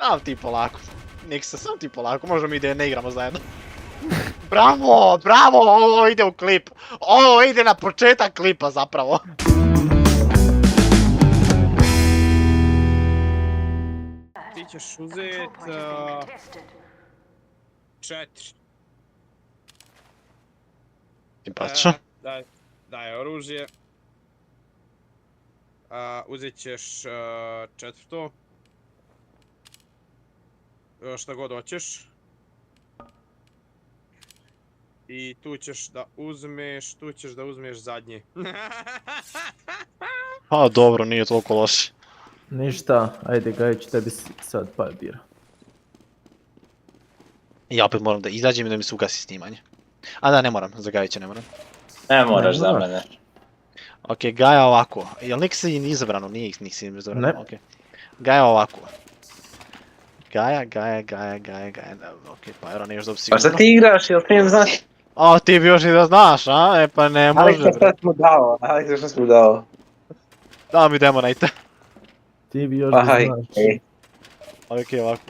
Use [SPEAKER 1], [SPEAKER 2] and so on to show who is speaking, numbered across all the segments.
[SPEAKER 1] Sam ti polako. Niksa, sam ti polako, možemo mi da ne igramo zajedno. Bravo, bravo, ovo ide u klip. Ovo ide na početak klipa zapravo.
[SPEAKER 2] Ti ćeš uzet... 4.
[SPEAKER 1] Simpatično.
[SPEAKER 2] Daj oružje. Uzet ćeš 4. Šta god hoćeš. I tu ćeš da uzmeš zadnje.
[SPEAKER 1] Pa dobro, nije toliko loše.
[SPEAKER 3] Ništa, ajde Gajić, tebi sad pa bira.
[SPEAKER 1] Ja opet moram da izađem i da mi se ugasi snimanje. A da, ne moram, za Gajića ne moram.
[SPEAKER 4] Ne moraš za mene.
[SPEAKER 1] Ok, Gaja ovako. Jel nek se izabrano? Nije nek se izabrano?
[SPEAKER 3] Ne.
[SPEAKER 1] Ok. Gaja ovako. Gaja. Ok, pa evo nešto dobro
[SPEAKER 4] Pa
[SPEAKER 1] sigurno.
[SPEAKER 4] šta ti igraš, jel ti ne znaš?
[SPEAKER 1] O, ti bi još i da znaš, a? E pa ne može.
[SPEAKER 4] Aleksa šta smo dao, Aleksa šta smo dao.
[SPEAKER 1] Da mi Demonite.
[SPEAKER 3] Ti bi još da
[SPEAKER 4] Ahaj,
[SPEAKER 3] znaš.
[SPEAKER 1] Ok, ovako.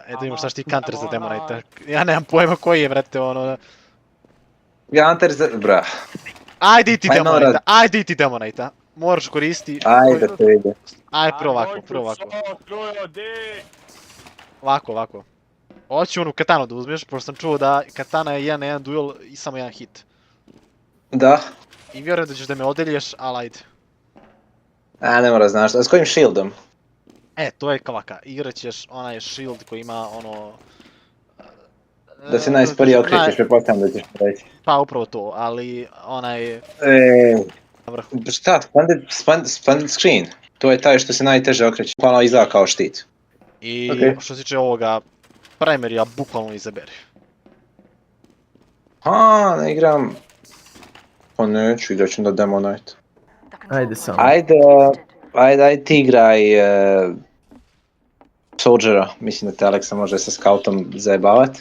[SPEAKER 1] Eto imaš šta ti counter za Demonite. Ja nemam pojma koji je, vrete, ono...
[SPEAKER 4] Ganter za... Bra.
[SPEAKER 1] Ajde ti
[SPEAKER 4] Ajmo
[SPEAKER 1] Demonite,
[SPEAKER 4] rad.
[SPEAKER 1] ajde ti Demonite. Moraš koristiti...
[SPEAKER 4] Ajde da te vidi.
[SPEAKER 1] Ajde, prvo ovako. Ovako. Hoću onu katanu da uzmeš, pošto sam čuo da katana je 1 na 1 duel i samo jedan hit.
[SPEAKER 4] Da.
[SPEAKER 1] I vjerujem da ćeš da me odelješ, ali ajde.
[SPEAKER 4] A ne mora znaš, a s kojim shieldom?
[SPEAKER 1] E, to je kavaka, igrat ćeš onaj shield koji ima ono...
[SPEAKER 4] Da se najsporije okrećeš, pretpostavljam da ćeš reći.
[SPEAKER 1] Pa upravo to, ali onaj... na vrhu.
[SPEAKER 4] Šta, splendid screen. To je taj što se najteže okreće, bukvalno izgleda kao štit.
[SPEAKER 1] I
[SPEAKER 4] Ok.
[SPEAKER 1] što se tiče ovoga, primarija bukvalno izaberi.
[SPEAKER 4] Ne igram... Pa neću, igrat ću da Demonite.
[SPEAKER 3] Ajde samo.
[SPEAKER 4] Ajde ti igraj... Soldiera, mislim da te Aleksa može sa scoutom zajebavat.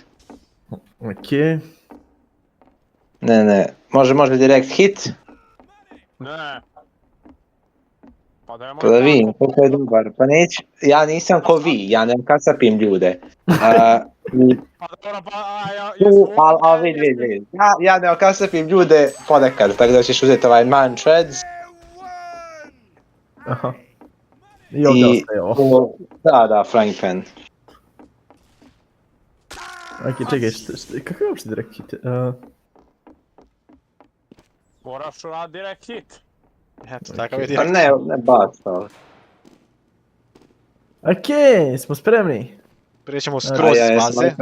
[SPEAKER 3] Okej.
[SPEAKER 4] Ne, može direkt hit,
[SPEAKER 2] Ne. Pa da je
[SPEAKER 4] pa da vidim koliko je dobar, pa neću, ja nisam ko vi, ja ne kasapim ljude. Vidi, ja ne kasapim ljude ponekad, tako da ćeš uzeti ovaj Man Shreds.
[SPEAKER 3] Aha. I ovdje ostaje ovo.
[SPEAKER 4] Da, Frying Pan.
[SPEAKER 3] Ok, čekaj, kako je uopšte direkt hit?
[SPEAKER 2] Moraš uraditi direkt hit.
[SPEAKER 1] Eto, takav je
[SPEAKER 4] Pa
[SPEAKER 1] direkt.
[SPEAKER 4] ne baš to.
[SPEAKER 3] Okej, smo spremni.
[SPEAKER 1] Prije ćemo skroz iz baze.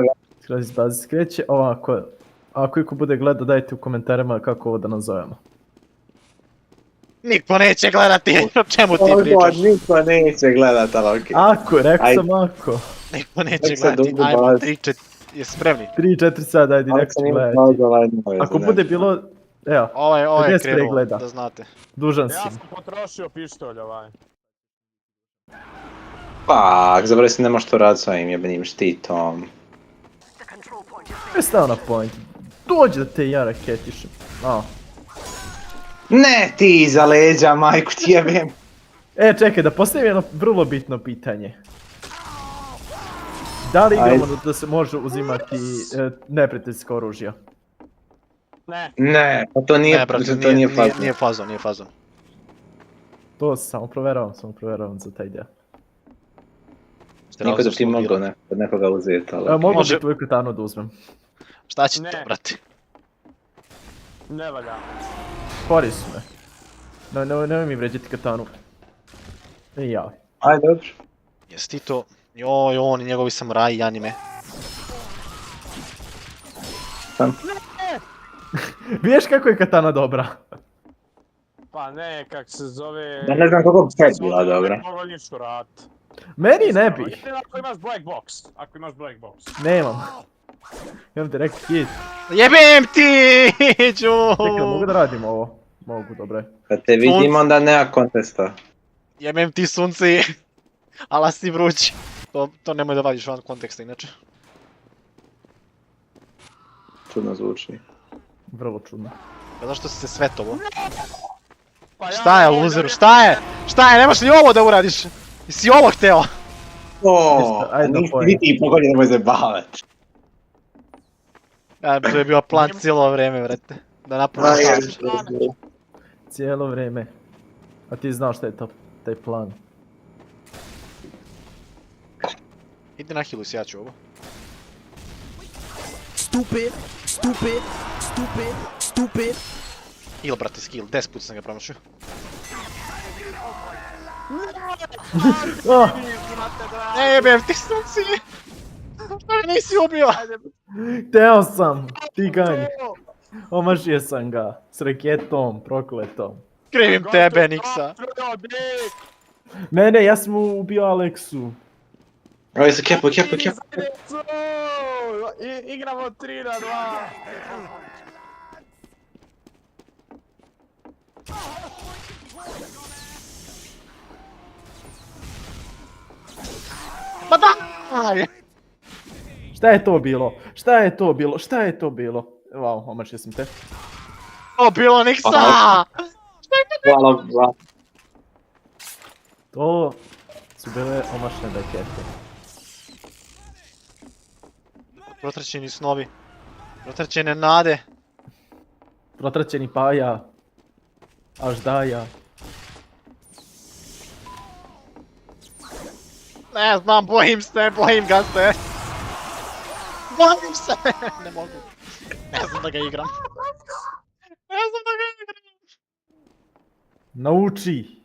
[SPEAKER 3] Skroz iz baze skreće. Ovako, ako iko bude gledao, dajte u komentarima kako ovo da nazovemo.
[SPEAKER 1] Niko neće gledati, o čemu ti pričaš?
[SPEAKER 4] Niko neće gledat, ali okej.
[SPEAKER 3] Ako, rekao sam ako.
[SPEAKER 1] Niko neće
[SPEAKER 4] Nek se
[SPEAKER 1] gledati,
[SPEAKER 4] dugo
[SPEAKER 1] ajmo,
[SPEAKER 4] bazi.
[SPEAKER 1] 3-4, jesi spremni?
[SPEAKER 3] 3-4 sada, ajde, neko će gledati. Ako bude bilo, evo,
[SPEAKER 1] Ovo je
[SPEAKER 3] Bez
[SPEAKER 1] krenuo,
[SPEAKER 3] pregleda.
[SPEAKER 1] da znate.
[SPEAKER 3] dužan
[SPEAKER 2] Ja
[SPEAKER 3] si.
[SPEAKER 2] sam potrošio pištolj ovaj.
[SPEAKER 4] Pa, zaboravio sam ne možeš to raditi s ovim jebenim štitom.
[SPEAKER 3] Je stao na point. Dođi da te ja raketišem.
[SPEAKER 4] Ne ti iza leđa, majku ti jebem.
[SPEAKER 3] Čekaj, da postavim jedno vrlo bitno pitanje. Da li igramo da se može uzimati neprijateljsko oružje?
[SPEAKER 2] Ne.
[SPEAKER 4] Ne, pa to nije,
[SPEAKER 1] Ne, brate,
[SPEAKER 4] to nije
[SPEAKER 1] nije
[SPEAKER 4] fazno.
[SPEAKER 1] nije fazon.
[SPEAKER 3] To samo proveravam za taj deo.
[SPEAKER 4] Niko da ti mogao nekoga uzeti, ali...
[SPEAKER 3] Mogu
[SPEAKER 1] Može.
[SPEAKER 3] bi tvoju katanu da uzmem.
[SPEAKER 1] Šta će
[SPEAKER 2] Ne.
[SPEAKER 1] to, brate?
[SPEAKER 2] Ne valja.
[SPEAKER 3] Spori su me. Nemoj mi vređati katanu. Ja.
[SPEAKER 4] Ajde, dobro.
[SPEAKER 1] Jesi ti to? Joj, on i njegovi samuraji anime.
[SPEAKER 3] Viješ kako je katana dobra?
[SPEAKER 2] Pa ne, kak se zove...
[SPEAKER 4] Da ne znam kako bi sad bila dobra.
[SPEAKER 2] Ne mogu ništa radit.
[SPEAKER 3] Meni ne bi.
[SPEAKER 2] Jedino ako imaš black box. Ako imaš black box.
[SPEAKER 3] Nemam. Imam direkt hit.
[SPEAKER 1] Jebem ti, Đu!
[SPEAKER 3] Čekaj, mogu da radim ovo? Mogu, dobro je.
[SPEAKER 4] Kad te vidim, onda nema kontesta.
[SPEAKER 1] Jebem ti sunci, ala si vruć. To nemoj da vadiš van konteksta inače.
[SPEAKER 4] Čudno zvuči.
[SPEAKER 3] Vrlo čudno.
[SPEAKER 1] Pa zašto si se svetovo?
[SPEAKER 2] Pa ja
[SPEAKER 1] Šta je,
[SPEAKER 2] ne,
[SPEAKER 1] loseru,
[SPEAKER 2] ja-
[SPEAKER 1] šta je? Šta je, nemaš ni ovo da uradiš? Jesi ovo hteo?
[SPEAKER 4] O,
[SPEAKER 3] ajde da
[SPEAKER 4] nisi
[SPEAKER 3] pojedem.
[SPEAKER 4] niti pogodio, nemoj zabavat.
[SPEAKER 1] To je bio plan cijelo vrijeme, vrete. Da napravim kač.
[SPEAKER 3] Cijelo vrijeme. A ti znaš šta je taj plan.
[SPEAKER 1] Idi na healu, ja ću ovo.
[SPEAKER 5] Stupid, stupid, stupid, stupid.
[SPEAKER 1] Heal, brate, skill. 10 put sam ga promašio.
[SPEAKER 3] Oh,
[SPEAKER 1] Ne jebem ti sunci! Šta me nisi ubio?
[SPEAKER 3] teo sam, ti ganj. Omašio sam ga, s raketom, prokletom.
[SPEAKER 1] Krivim tebe, Niksa.
[SPEAKER 3] Mene, ja sam ubio Aleksu.
[SPEAKER 4] Ovo se kepo.
[SPEAKER 2] Igramo 3-2.
[SPEAKER 1] Ma da! Aj!
[SPEAKER 3] Šta je to bilo? Šta je to bilo? Šta je to bilo? Wow, omašio sam te.
[SPEAKER 1] O, bilo Niksa!
[SPEAKER 4] Hvala.
[SPEAKER 3] To su bile omašne rakete.
[SPEAKER 1] Protračeni snovi. Protračene nade.
[SPEAKER 3] Protraćeni paja. Aždaja.
[SPEAKER 1] Ne znam, bojim ga se. Bojim se! Ne mogu. Ne znam da ga igram.
[SPEAKER 3] Nauči.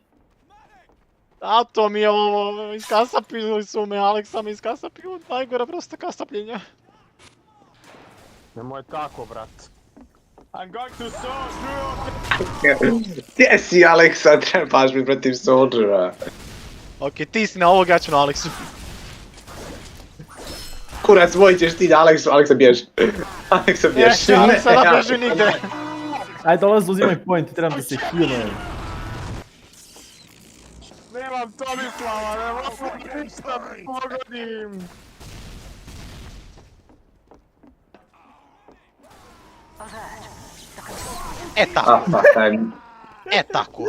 [SPEAKER 1] Tato mi je ovo, iskasapili su me, Aleksa mi iskasapio, najgora prosta kasapljenja.
[SPEAKER 2] Nemoj tako, brat. I'm going to solve you.
[SPEAKER 4] Gdje si, Aleksa, trebaš mi protiv Soldiera.
[SPEAKER 1] Ok, ti si na ovog, ja ću na Aleksu.
[SPEAKER 4] Kurac moj ćeš ti na Aleksu, Aleksa bježi. Aleksa bježi.
[SPEAKER 1] Neće Aleksa da beži nigde.
[SPEAKER 3] Ajde, dolazi, uzimaj point, trebam da se healujem.
[SPEAKER 2] Nemam Tomislava, ne mogu ništa pogodim.
[SPEAKER 1] E tako,
[SPEAKER 4] Pa, taj.
[SPEAKER 1] e tako,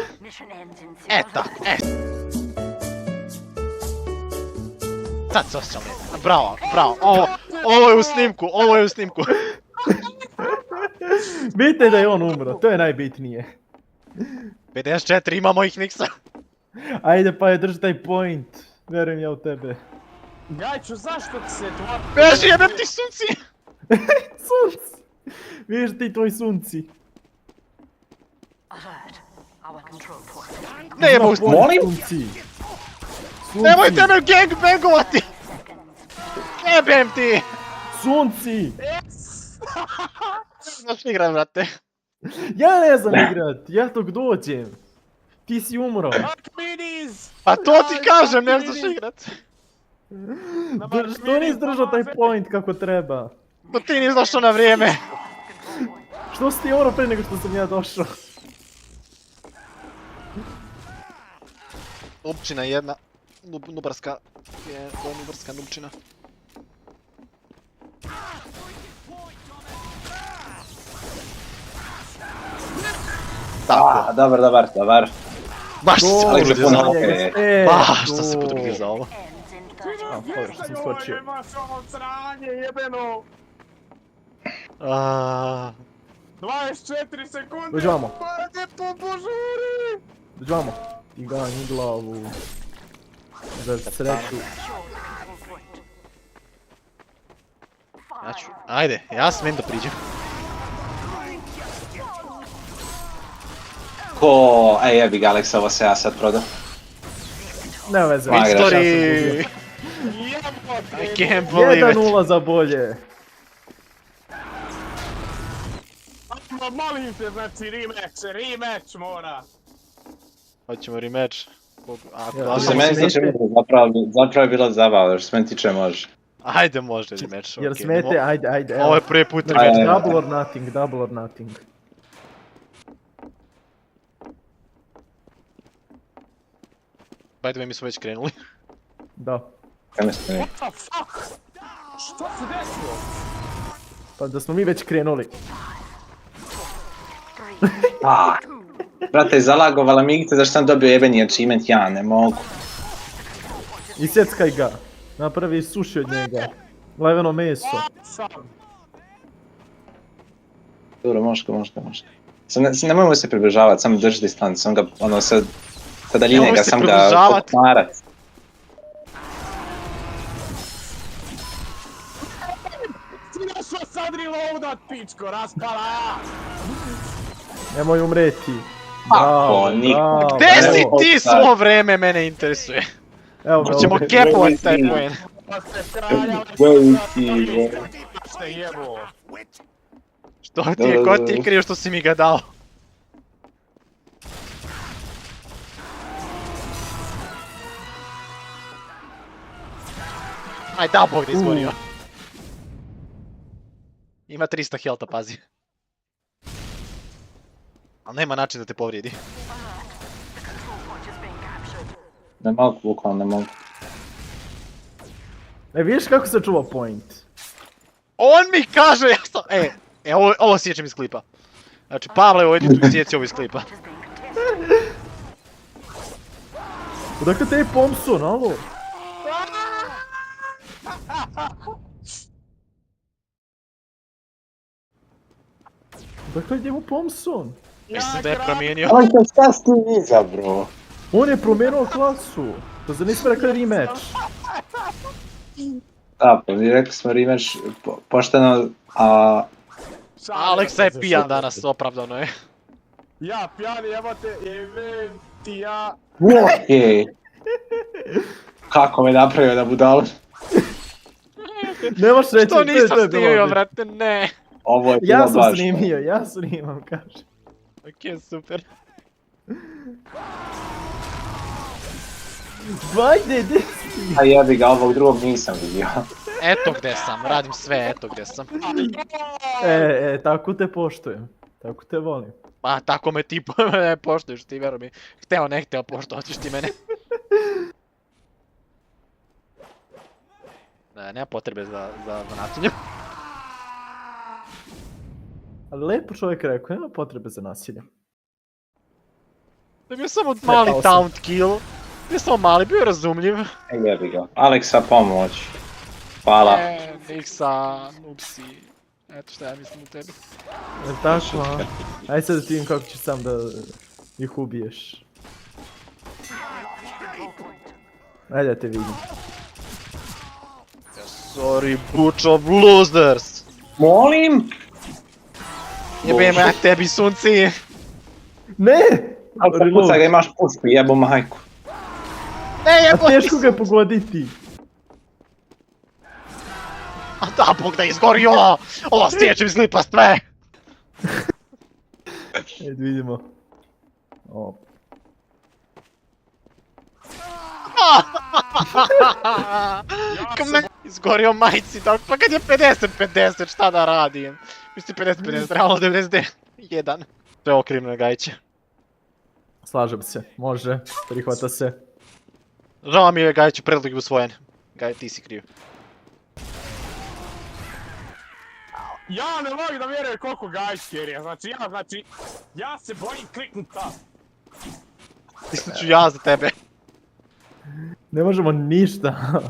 [SPEAKER 1] e tako, e. Sad se osjećam lijepo. Bravo, ovo je u snimku.
[SPEAKER 3] Bitno je da je on umro, to je najbitnije.
[SPEAKER 1] 54, imamo ih Niksa.
[SPEAKER 3] Ajde pa je, drži taj point. Verujem ja u tebe.
[SPEAKER 2] Gajču, zašto ti se tvoja...
[SPEAKER 1] Beži, jebem ti sunci!
[SPEAKER 3] Sunci! Vidiš ti tvoj sunci.
[SPEAKER 1] Ne jebo u snimku.
[SPEAKER 4] Molim?
[SPEAKER 3] Sunci.
[SPEAKER 1] Nemojte me gangbangovati! Jebem ti!
[SPEAKER 3] Sunci!
[SPEAKER 1] Znaš igrat, brate.
[SPEAKER 3] Ja ne znam igrat, ja tog dođem. Ti si umro.
[SPEAKER 2] Minis!
[SPEAKER 1] Pa to ti kažem, ne znaš igrat.
[SPEAKER 3] Što nisi držao taj point kako treba?
[SPEAKER 1] To ti nisi došao na vrijeme.
[SPEAKER 3] Što si ti umro prije nego što sam ja došao?
[SPEAKER 1] Nubčina jedna. Nubarska. Je to nubarska nubčina. Tako.
[SPEAKER 4] Dobar.
[SPEAKER 1] Baš si se
[SPEAKER 4] Aleksa,
[SPEAKER 1] potrudio za ovo.
[SPEAKER 3] E,
[SPEAKER 1] Baš sam
[SPEAKER 3] tu.
[SPEAKER 1] se potrudio za ovo.
[SPEAKER 3] A, dobro što sam skočio.
[SPEAKER 2] Imaš ovo sranje, jebeno!
[SPEAKER 1] Aaaa.
[SPEAKER 2] 24 sekunde!
[SPEAKER 3] Dođi vamo.
[SPEAKER 2] Ajde, požuri!
[SPEAKER 3] Dođi vamo. Ti ganji glavu. Za sreću.
[SPEAKER 1] Ja ću, ajde, ja smijem da priđem.
[SPEAKER 4] Ko, jebi ga, Aleksa, ovo se ja sad prodao.
[SPEAKER 3] Ne veze.
[SPEAKER 4] Ma, igraš,
[SPEAKER 1] Victory! I can't believe it.
[SPEAKER 3] 1-0 za bolje.
[SPEAKER 2] Molim te, znači rematch mora!
[SPEAKER 1] Hoćemo rematch. Ako
[SPEAKER 3] Ja,
[SPEAKER 4] To
[SPEAKER 1] da
[SPEAKER 4] se
[SPEAKER 3] Samo
[SPEAKER 4] meni
[SPEAKER 3] smete.
[SPEAKER 4] tiče, zapravo je bilo zabavno, što se meni tiče može.
[SPEAKER 1] Ajde, može rematch.
[SPEAKER 3] Jer
[SPEAKER 1] okej,
[SPEAKER 3] smete, ajde,
[SPEAKER 1] Ovo je prvi put
[SPEAKER 3] Znači,
[SPEAKER 1] rematch.
[SPEAKER 4] Ajde.
[SPEAKER 3] double or nothing.
[SPEAKER 1] By the way, mi smo već krenuli.
[SPEAKER 3] Da.
[SPEAKER 4] Kaj me smije?
[SPEAKER 2] What the fuck? Što se desilo?
[SPEAKER 3] Pa da smo mi već krenuli.
[SPEAKER 4] Brate, zalagovala Migica zašto sam dobio jebeni achievement, ja ne mogu.
[SPEAKER 3] I sjeckaj ga. Napravi suši od njega. Leveno meso.
[SPEAKER 2] Sam.
[SPEAKER 4] Dobro, možda. Nemojmo se približavati, samo drži distancu, sam ga, ono, sa daljine
[SPEAKER 1] Nemoj
[SPEAKER 4] ga,
[SPEAKER 1] se
[SPEAKER 4] sam ga
[SPEAKER 1] približavat.
[SPEAKER 4] okmarat.
[SPEAKER 2] Ti našao sad reloadat, pičko, raspala!
[SPEAKER 3] Nemoj umreti.
[SPEAKER 4] Ako, niko.
[SPEAKER 1] Gde si
[SPEAKER 4] Evo,
[SPEAKER 1] ti
[SPEAKER 4] sad.
[SPEAKER 1] svo vreme, mene interesuje.
[SPEAKER 3] Evo ga
[SPEAKER 1] Hoćemo
[SPEAKER 3] ovdje.
[SPEAKER 1] kepovati taj poen.
[SPEAKER 2] Pa ste kralja,
[SPEAKER 4] Veliki,
[SPEAKER 2] ste jebo.
[SPEAKER 1] Što ti je, ko ti je kriv što si mi ga dao? Aj, da Bog da izgorio. Ima 300 healtha, pazi. Ali nema način da te povrijedi.
[SPEAKER 4] Ne mogu, bukvalno ne mogu.
[SPEAKER 3] E, vidiš kako se čuva point?
[SPEAKER 1] On mi kaže, ja sam... ovo sjećam iz klipa. Znači, Pavle, ovo je tu sjeci ovo iz klipa.
[SPEAKER 3] Odakle te je Pomson, alo? Odakle je njemu Pomson?
[SPEAKER 1] Mislim da je promijenio.
[SPEAKER 4] Ali to šta si ti izabro?
[SPEAKER 3] On je promijenio klasu. To za nismo rekli rematch.
[SPEAKER 4] Da, pa mi rekli smo rematch pošteno, a...
[SPEAKER 1] Aleksa je pijan danas, opravdano je.
[SPEAKER 2] Ja, pijani jebate, jebem ti ja.
[SPEAKER 4] Okej. Kako me napravio da budalu?
[SPEAKER 3] Nemaš reći,
[SPEAKER 1] Što nisam
[SPEAKER 3] to je bilo
[SPEAKER 1] snimio,
[SPEAKER 3] odlično.
[SPEAKER 1] brate, ne.
[SPEAKER 4] Ovo je
[SPEAKER 3] Ja
[SPEAKER 4] bilo
[SPEAKER 3] sam
[SPEAKER 4] baš...
[SPEAKER 3] snimio, ja snimam, kaže.
[SPEAKER 1] Ok, super.
[SPEAKER 3] Vajde, gdje si?
[SPEAKER 4] A jebi ga, ovog drugog nisam vidio.
[SPEAKER 1] Eto gde sam, radim sve, eto gde sam.
[SPEAKER 3] Tako te poštujem. Tako te volim.
[SPEAKER 1] Pa tako me ti ne poštuješ, ti veruj mi. Hteo ne hteo poštovat ćeš ti mene. Ne, nema potrebe za nasiljem.
[SPEAKER 3] Ali lepo čovjek rekao, nema potrebe za nasilje.
[SPEAKER 1] To je bio samo mali
[SPEAKER 3] Sretao sam.
[SPEAKER 1] taunt kill. Bio samo mali, bio je razumljiv.
[SPEAKER 4] Jebi ga. Aleksa, pomoć. Hvala.
[SPEAKER 1] Niksa, upsi. Eto šta ja mislim u tebi.
[SPEAKER 3] Je li tako, a? Aj sad da ti vidim kako ćeš sam da ih ubiješ. Ajde da te vidim.
[SPEAKER 1] Sorry, bunch of losers.
[SPEAKER 4] Molim?
[SPEAKER 1] Jebem ja tebi, sunci.
[SPEAKER 3] Ne!
[SPEAKER 4] Ali
[SPEAKER 3] Reload.
[SPEAKER 4] pucaj ga, imaš pušku, jebo majku.
[SPEAKER 1] Ne
[SPEAKER 3] A
[SPEAKER 1] jebo ti
[SPEAKER 3] teško ga je pogoditi.
[SPEAKER 1] A da Bog da je izgorio! Ovo sjećam iz klipa sve!
[SPEAKER 3] Ajde vidimo. O,
[SPEAKER 1] Kome izgorio majci, pa kad je 50-50 šta da radim? Mislim 50-50, realno 91. To je okrivno Gajiće.
[SPEAKER 3] slažem se, može, prihvata se.
[SPEAKER 1] Žao mi je Gajić, predlog je usvojen. Gaj, ti si kriv.
[SPEAKER 2] Ja ne mogu da vjerujem koliko Gajić kerija, ja se bojim kliknut tab.
[SPEAKER 1] Mislim ću ja za tebe.
[SPEAKER 3] Ne možemo ništa.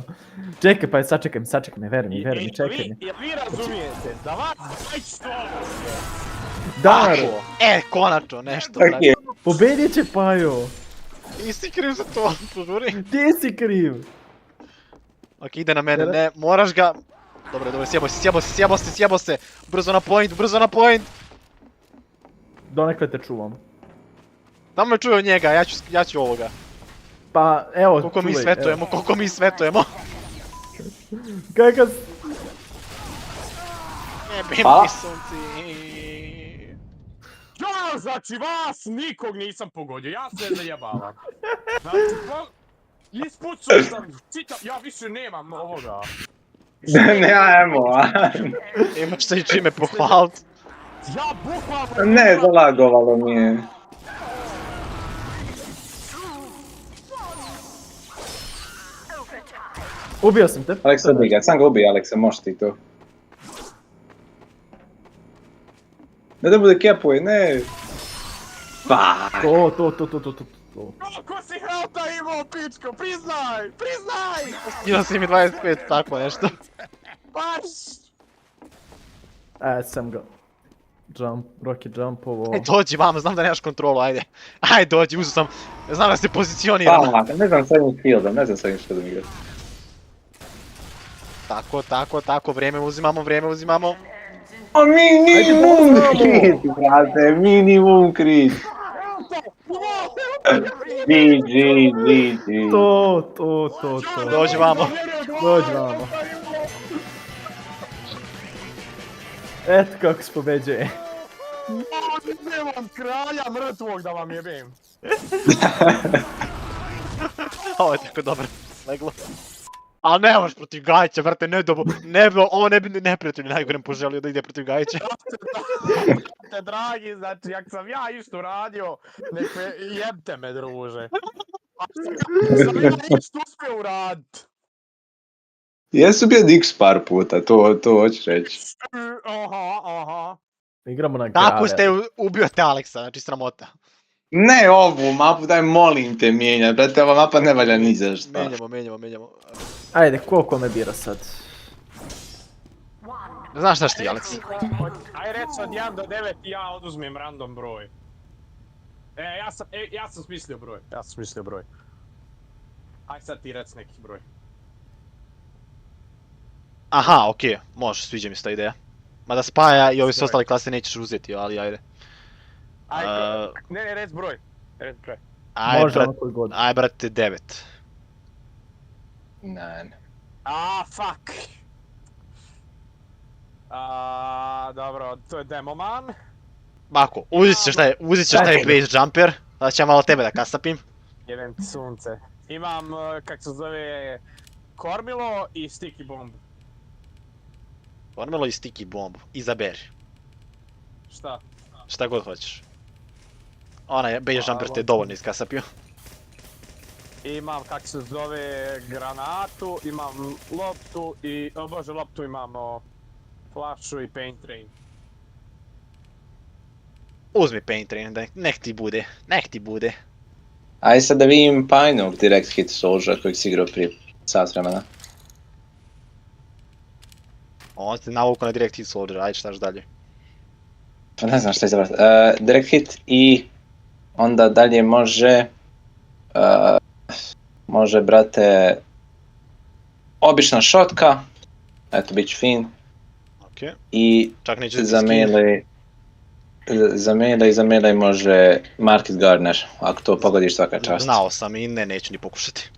[SPEAKER 3] Čekaj, pa sačekaj me, veruj mi, čekaj me.
[SPEAKER 2] Jel vi razumijete, da vas Gajić to ovo?
[SPEAKER 3] Dar,
[SPEAKER 1] Konačno, nešto, brate.
[SPEAKER 4] Okej.
[SPEAKER 3] pobedit će Pajo.
[SPEAKER 1] Ti si kriv za to, požuri.
[SPEAKER 3] Ti si kriv.
[SPEAKER 1] Ok, ide na mene, ne, moraš ga... Dobro, sjebo se. Brzo na point.
[SPEAKER 3] Donekle te čuvam.
[SPEAKER 1] Tamo me čuje od njega, ja ću ovoga.
[SPEAKER 3] Pa, evo,
[SPEAKER 1] Koliko mi
[SPEAKER 3] čuvaj,
[SPEAKER 1] svetujemo, koliko mi svetujemo.
[SPEAKER 3] evo. Kakav...
[SPEAKER 1] Jebim
[SPEAKER 4] Hvala.
[SPEAKER 1] ti sunci.
[SPEAKER 2] Ja, znači vas nikog nisam pogodio, ja se zajebavam. Znači, ispucao sam, ja više nemam ovoga.
[SPEAKER 4] Ne, ajmo,
[SPEAKER 1] Imaš se i čime pohvalit.
[SPEAKER 2] Ja bukvalno...
[SPEAKER 4] ne, zalagovalo mi je.
[SPEAKER 3] Ubio sam te.
[SPEAKER 4] Aleksa, ubij ga, sam ga ubij, Aleksa, možeš ti to. Ne da bude kepuje, ne. Pa.
[SPEAKER 3] To. low.
[SPEAKER 2] Ko si helta imao, pičko, priznaj! Priznaj!
[SPEAKER 1] Skino si mi 25, tako nešto.
[SPEAKER 2] Baš!
[SPEAKER 3] Sam ga. Rocket jump ovo.
[SPEAKER 1] Aj, dođi vamo, znam da nemaš kontrolu, ajde. Ajde, dođi, uzeo sam. Znam da se pozicioniram.
[SPEAKER 4] Ne znam s ovim fieldom igrati.
[SPEAKER 1] Tako, vrijeme uzimamo.
[SPEAKER 4] O, minimum crit, brate, minimum crit. GG.
[SPEAKER 3] To.
[SPEAKER 1] Dođi vamo.
[SPEAKER 3] Dođi vamo. Eto kako se pobeđuje.
[SPEAKER 2] Nemam kralja mrtvog da vam jebem.
[SPEAKER 1] Ovo je tako dobro, leglo. Ali ne možeš protiv Gajića, vrte, ovo ne bi neprijatelju najgorem poželio da ide protiv Gajića.
[SPEAKER 2] Te dragi, znači, jak sam ja isto radio, nek me jebte me, druže. Sam ja isto uspio uradit.
[SPEAKER 4] Jesu bio Dix par puta, to hoću reći.
[SPEAKER 2] Aha.
[SPEAKER 3] Igramo na grave.
[SPEAKER 1] Tako ste ubio te Aleksa, znači sramota.
[SPEAKER 4] Ne ovu mapu, daj molim te mijenjaj, brate, ova mapa ne valja ni za šta.
[SPEAKER 1] Menjamo.
[SPEAKER 3] Ajde, koliko me bira sad?
[SPEAKER 1] Znaš šta ti, Aleks?
[SPEAKER 2] Aj reci od 1 do 9 i ja oduzmem random broj. Ja sam smislio broj. Aj sad ti rec neki broj.
[SPEAKER 1] Aha, okej, može, sviđa mi se ta ideja. Mada Spaja i ovi sve ostali klase nećeš uzeti, ali ajde.
[SPEAKER 2] Ne, rec broj.
[SPEAKER 3] Može ono koji god.
[SPEAKER 1] Aj brate, 9.
[SPEAKER 4] Ne.
[SPEAKER 2] Fuck. Dobro, to je Demoman.
[SPEAKER 1] Mako, uzet ćeš taj base jumper, da ću ja malo tebe da kasapim.
[SPEAKER 2] Jebem ti sunce. Imam, kak se zove, Kormilo i Sticky Bomb.
[SPEAKER 1] Kormilo i Sticky Bomb, izaberi.
[SPEAKER 2] Šta?
[SPEAKER 1] Šta god hoćeš. Onaj base jumper te je dovoljno iskasapio.
[SPEAKER 2] Imam, kak se zove, granatu, imam loptu i, loptu imamo flashu i paint train.
[SPEAKER 1] Uzmi paint train, nek ti bude.
[SPEAKER 4] Aj sad da vidim Pajnog direct hit soldier kojeg si igrao prije sat vremena.
[SPEAKER 1] On se navukao na direct hit soldier, ajde štaš dalje.
[SPEAKER 4] Pa ne znam šta izabrati. Direct hit i onda dalje može... Može, brate... Obična šotka. Eto, bit će fin.
[SPEAKER 1] Okej.
[SPEAKER 4] I
[SPEAKER 1] Čak neće
[SPEAKER 4] za melee može Market Gardener, ako to pogodiš svaka čast.
[SPEAKER 1] Znao sam i neću ni pokušati.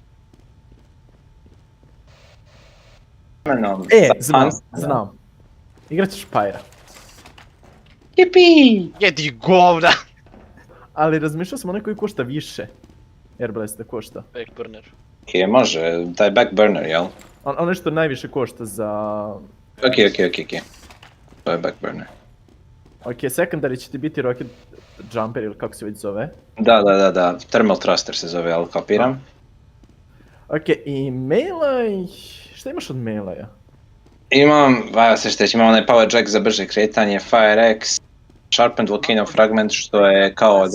[SPEAKER 3] Znam. Igrat ćeš Pyra.
[SPEAKER 4] Yippee!
[SPEAKER 1] Jedi govna!
[SPEAKER 3] Ali razmišljao sam o nekoj košta više. Airblast da košta.
[SPEAKER 1] Backburner.
[SPEAKER 4] Okej, može, taj backburner, jel?
[SPEAKER 3] Ono što najviše košta za...
[SPEAKER 4] Okej. To je backburner.
[SPEAKER 3] Ok, secondary će ti biti rocket jumper ili kako se već zove.
[SPEAKER 4] Da, thermal thruster se zove, ali kapiram.
[SPEAKER 3] Ok, i melee... Šta imaš od melee-a?
[SPEAKER 4] Imam onaj power jack za brže kretanje, fire axe, sharpened volcano fragment što je kao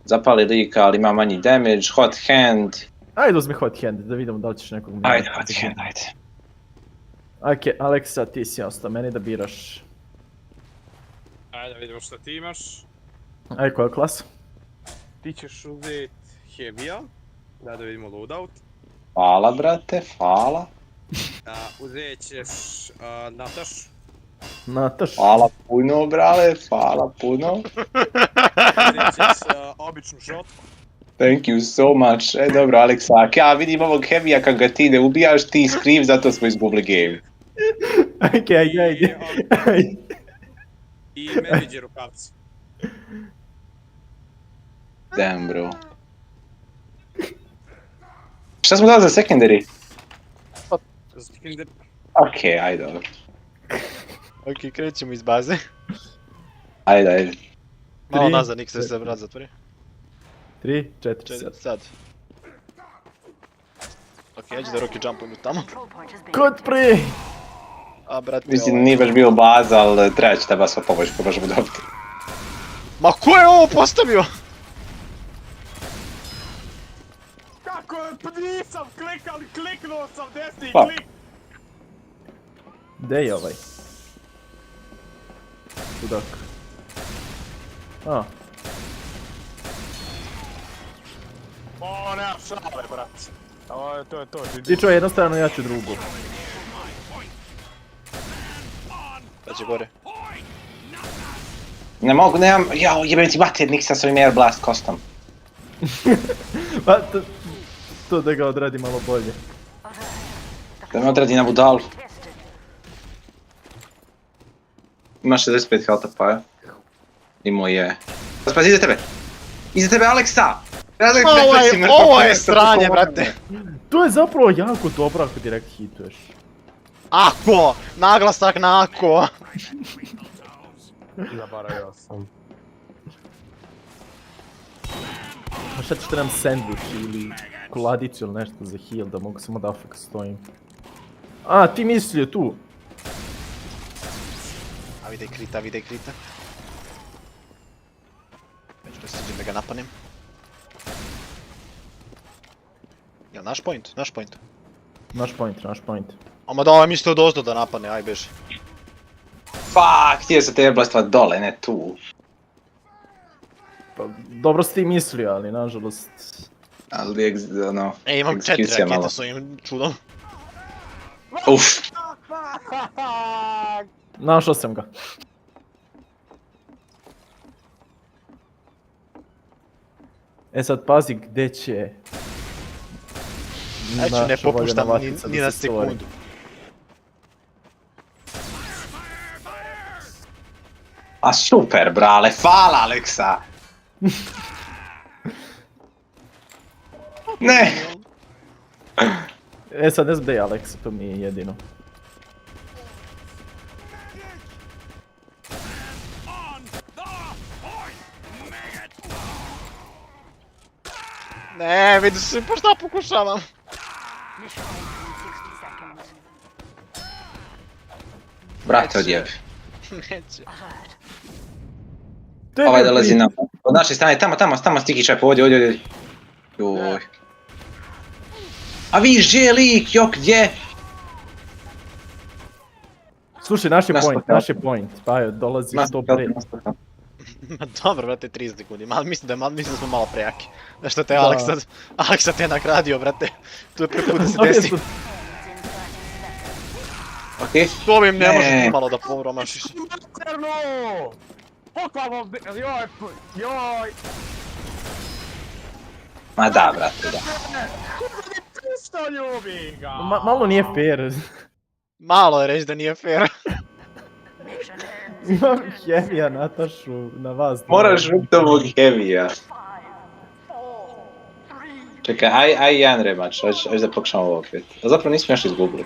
[SPEAKER 4] zapali lika, ali ima manji damage, hot hand.
[SPEAKER 3] Ajde uzmi hot hand, da vidimo da li ćeš nekog...
[SPEAKER 4] Ajde, hot hand, ajde.
[SPEAKER 3] Ok, Aleksa, ti si ostao meni da biraš.
[SPEAKER 2] Ajde da vidimo šta ti imaš.
[SPEAKER 3] Ajde, koja klasa?
[SPEAKER 2] Ti ćeš uzeti Heavy-a, da vidimo loadout.
[SPEAKER 4] Hvala, brate, hvala.
[SPEAKER 2] Uzet ćeš Nataš.
[SPEAKER 3] Nataš.
[SPEAKER 4] Hvala puno, brale, hvala puno.
[SPEAKER 2] Uzet ćeš običnu šotku.
[SPEAKER 4] Thank you so much. Dobro, Aleksa, ak ja vidim ovog heavy-a kak ga ti ne ubijaš, ti skriv, zato smo izgubili game.
[SPEAKER 3] Ok, ajde.
[SPEAKER 2] I medviđe rukavci.
[SPEAKER 4] Damn, bro. Šta smo dali za secondary? Okej, ajde, dobro.
[SPEAKER 1] Ok, krećemo iz baze.
[SPEAKER 4] Ajde.
[SPEAKER 1] Malo nazad, nik se vrat zatvori.
[SPEAKER 3] 3, 4,
[SPEAKER 1] Sad. Ok, ja ću da rocket jumpujem tamo.
[SPEAKER 3] Kod pri!
[SPEAKER 1] A brate,
[SPEAKER 4] Mislim, nije baš bio baza, ali treba će teba sva pomoć ko možemo dobiti.
[SPEAKER 1] Ma ko je ovo postavio?
[SPEAKER 2] Pa nisam klikao, kliknuo sam desni
[SPEAKER 4] Fuck.
[SPEAKER 2] klik.
[SPEAKER 3] Gdje je ovaj? Kudak. A,
[SPEAKER 2] O, nema šale, brat. O, to je to.
[SPEAKER 3] ti čuo jednostavno, ja ću drugu.
[SPEAKER 1] Da će gore.
[SPEAKER 4] Ne mogu, nemam, jao, jebem ti mater, niksa s ovim Air Blast kostom.
[SPEAKER 3] Pa, to da ga odradi malo bolje.
[SPEAKER 4] Da me odradi na budalu. Ima 65 health pa je. Imao je. Spazi iza tebe! Iza tebe, Aleksa!
[SPEAKER 1] Ovo je sranje, brate.
[SPEAKER 3] To je zapravo jako dobro ako direkt hituješ.
[SPEAKER 1] Ako! Naglasak na ako!
[SPEAKER 2] Zaboravio sam.
[SPEAKER 3] Pa šta ćete nam sandvič ili koladicu ili nešto za heal da mogu samo da afak stojim. A, ti mislio tu.
[SPEAKER 1] A vide krita, vide krita. Već da siđem da ga napanem. Jel naš point? Naš point.
[SPEAKER 3] Naš point.
[SPEAKER 1] Ama da, ovaj mislio dozdo da napadne, aj beži.
[SPEAKER 4] Fuck, htio sam te Air Blastovat dole, ne tu.
[SPEAKER 3] Pa, dobro si ti mislio, ali nažalost...
[SPEAKER 4] Ali, ono...
[SPEAKER 1] E, imam 4
[SPEAKER 4] egzekucija malo.
[SPEAKER 1] rakete s ovim čudom.
[SPEAKER 4] Uff.
[SPEAKER 3] Našao sam ga. E sad pazi gdje će...
[SPEAKER 1] Znači ne
[SPEAKER 3] naša
[SPEAKER 1] popuštam
[SPEAKER 3] voljena
[SPEAKER 1] ni,
[SPEAKER 3] vatica
[SPEAKER 1] ni
[SPEAKER 3] da
[SPEAKER 1] na
[SPEAKER 3] se stvori.
[SPEAKER 1] sekundu.
[SPEAKER 4] A super, brale, hvala, Aleksa! Ne!
[SPEAKER 3] E sad ne znam gdje je Alex, to mi je jedino.
[SPEAKER 1] Ne, vidi se, pa šta pokušavam?
[SPEAKER 4] Brate, odjebi.
[SPEAKER 1] Neće.
[SPEAKER 3] To je
[SPEAKER 4] Ovaj
[SPEAKER 3] bio
[SPEAKER 4] dolazi
[SPEAKER 3] prije-
[SPEAKER 4] na... Od naše strane, tamo stiki čep, ovdje. Joj. A vi lik, jok, gdje?
[SPEAKER 3] Slušaj, naš je
[SPEAKER 4] Naš
[SPEAKER 3] point,
[SPEAKER 4] hotel.
[SPEAKER 3] naš je point. Pa je, dolazi što pre.
[SPEAKER 1] Ma dobro, brate, 30 sekundi, mislim da smo malo prejaki. Znaš što te
[SPEAKER 3] Da.
[SPEAKER 1] Aleksa te nagradio, brate. Tu je prvi put da se
[SPEAKER 3] Ok,
[SPEAKER 1] desi.
[SPEAKER 4] Okej.
[SPEAKER 1] S ovim ne
[SPEAKER 4] Ne.
[SPEAKER 1] možeš nimalo da promašiš.
[SPEAKER 2] Materno! Poklavom, joj!
[SPEAKER 4] Ma da, brate, da.
[SPEAKER 2] Isto ljubi ga!
[SPEAKER 3] Malo nije fair.
[SPEAKER 1] Malo je reći da nije fair.
[SPEAKER 3] Imam Hevija Natašu na vas.
[SPEAKER 4] Moraš ubiti ovog heavy-a. Čekaj, aj jedan rematch, aj da pokušamo ovo opet. A zapravo nismo još izgubili.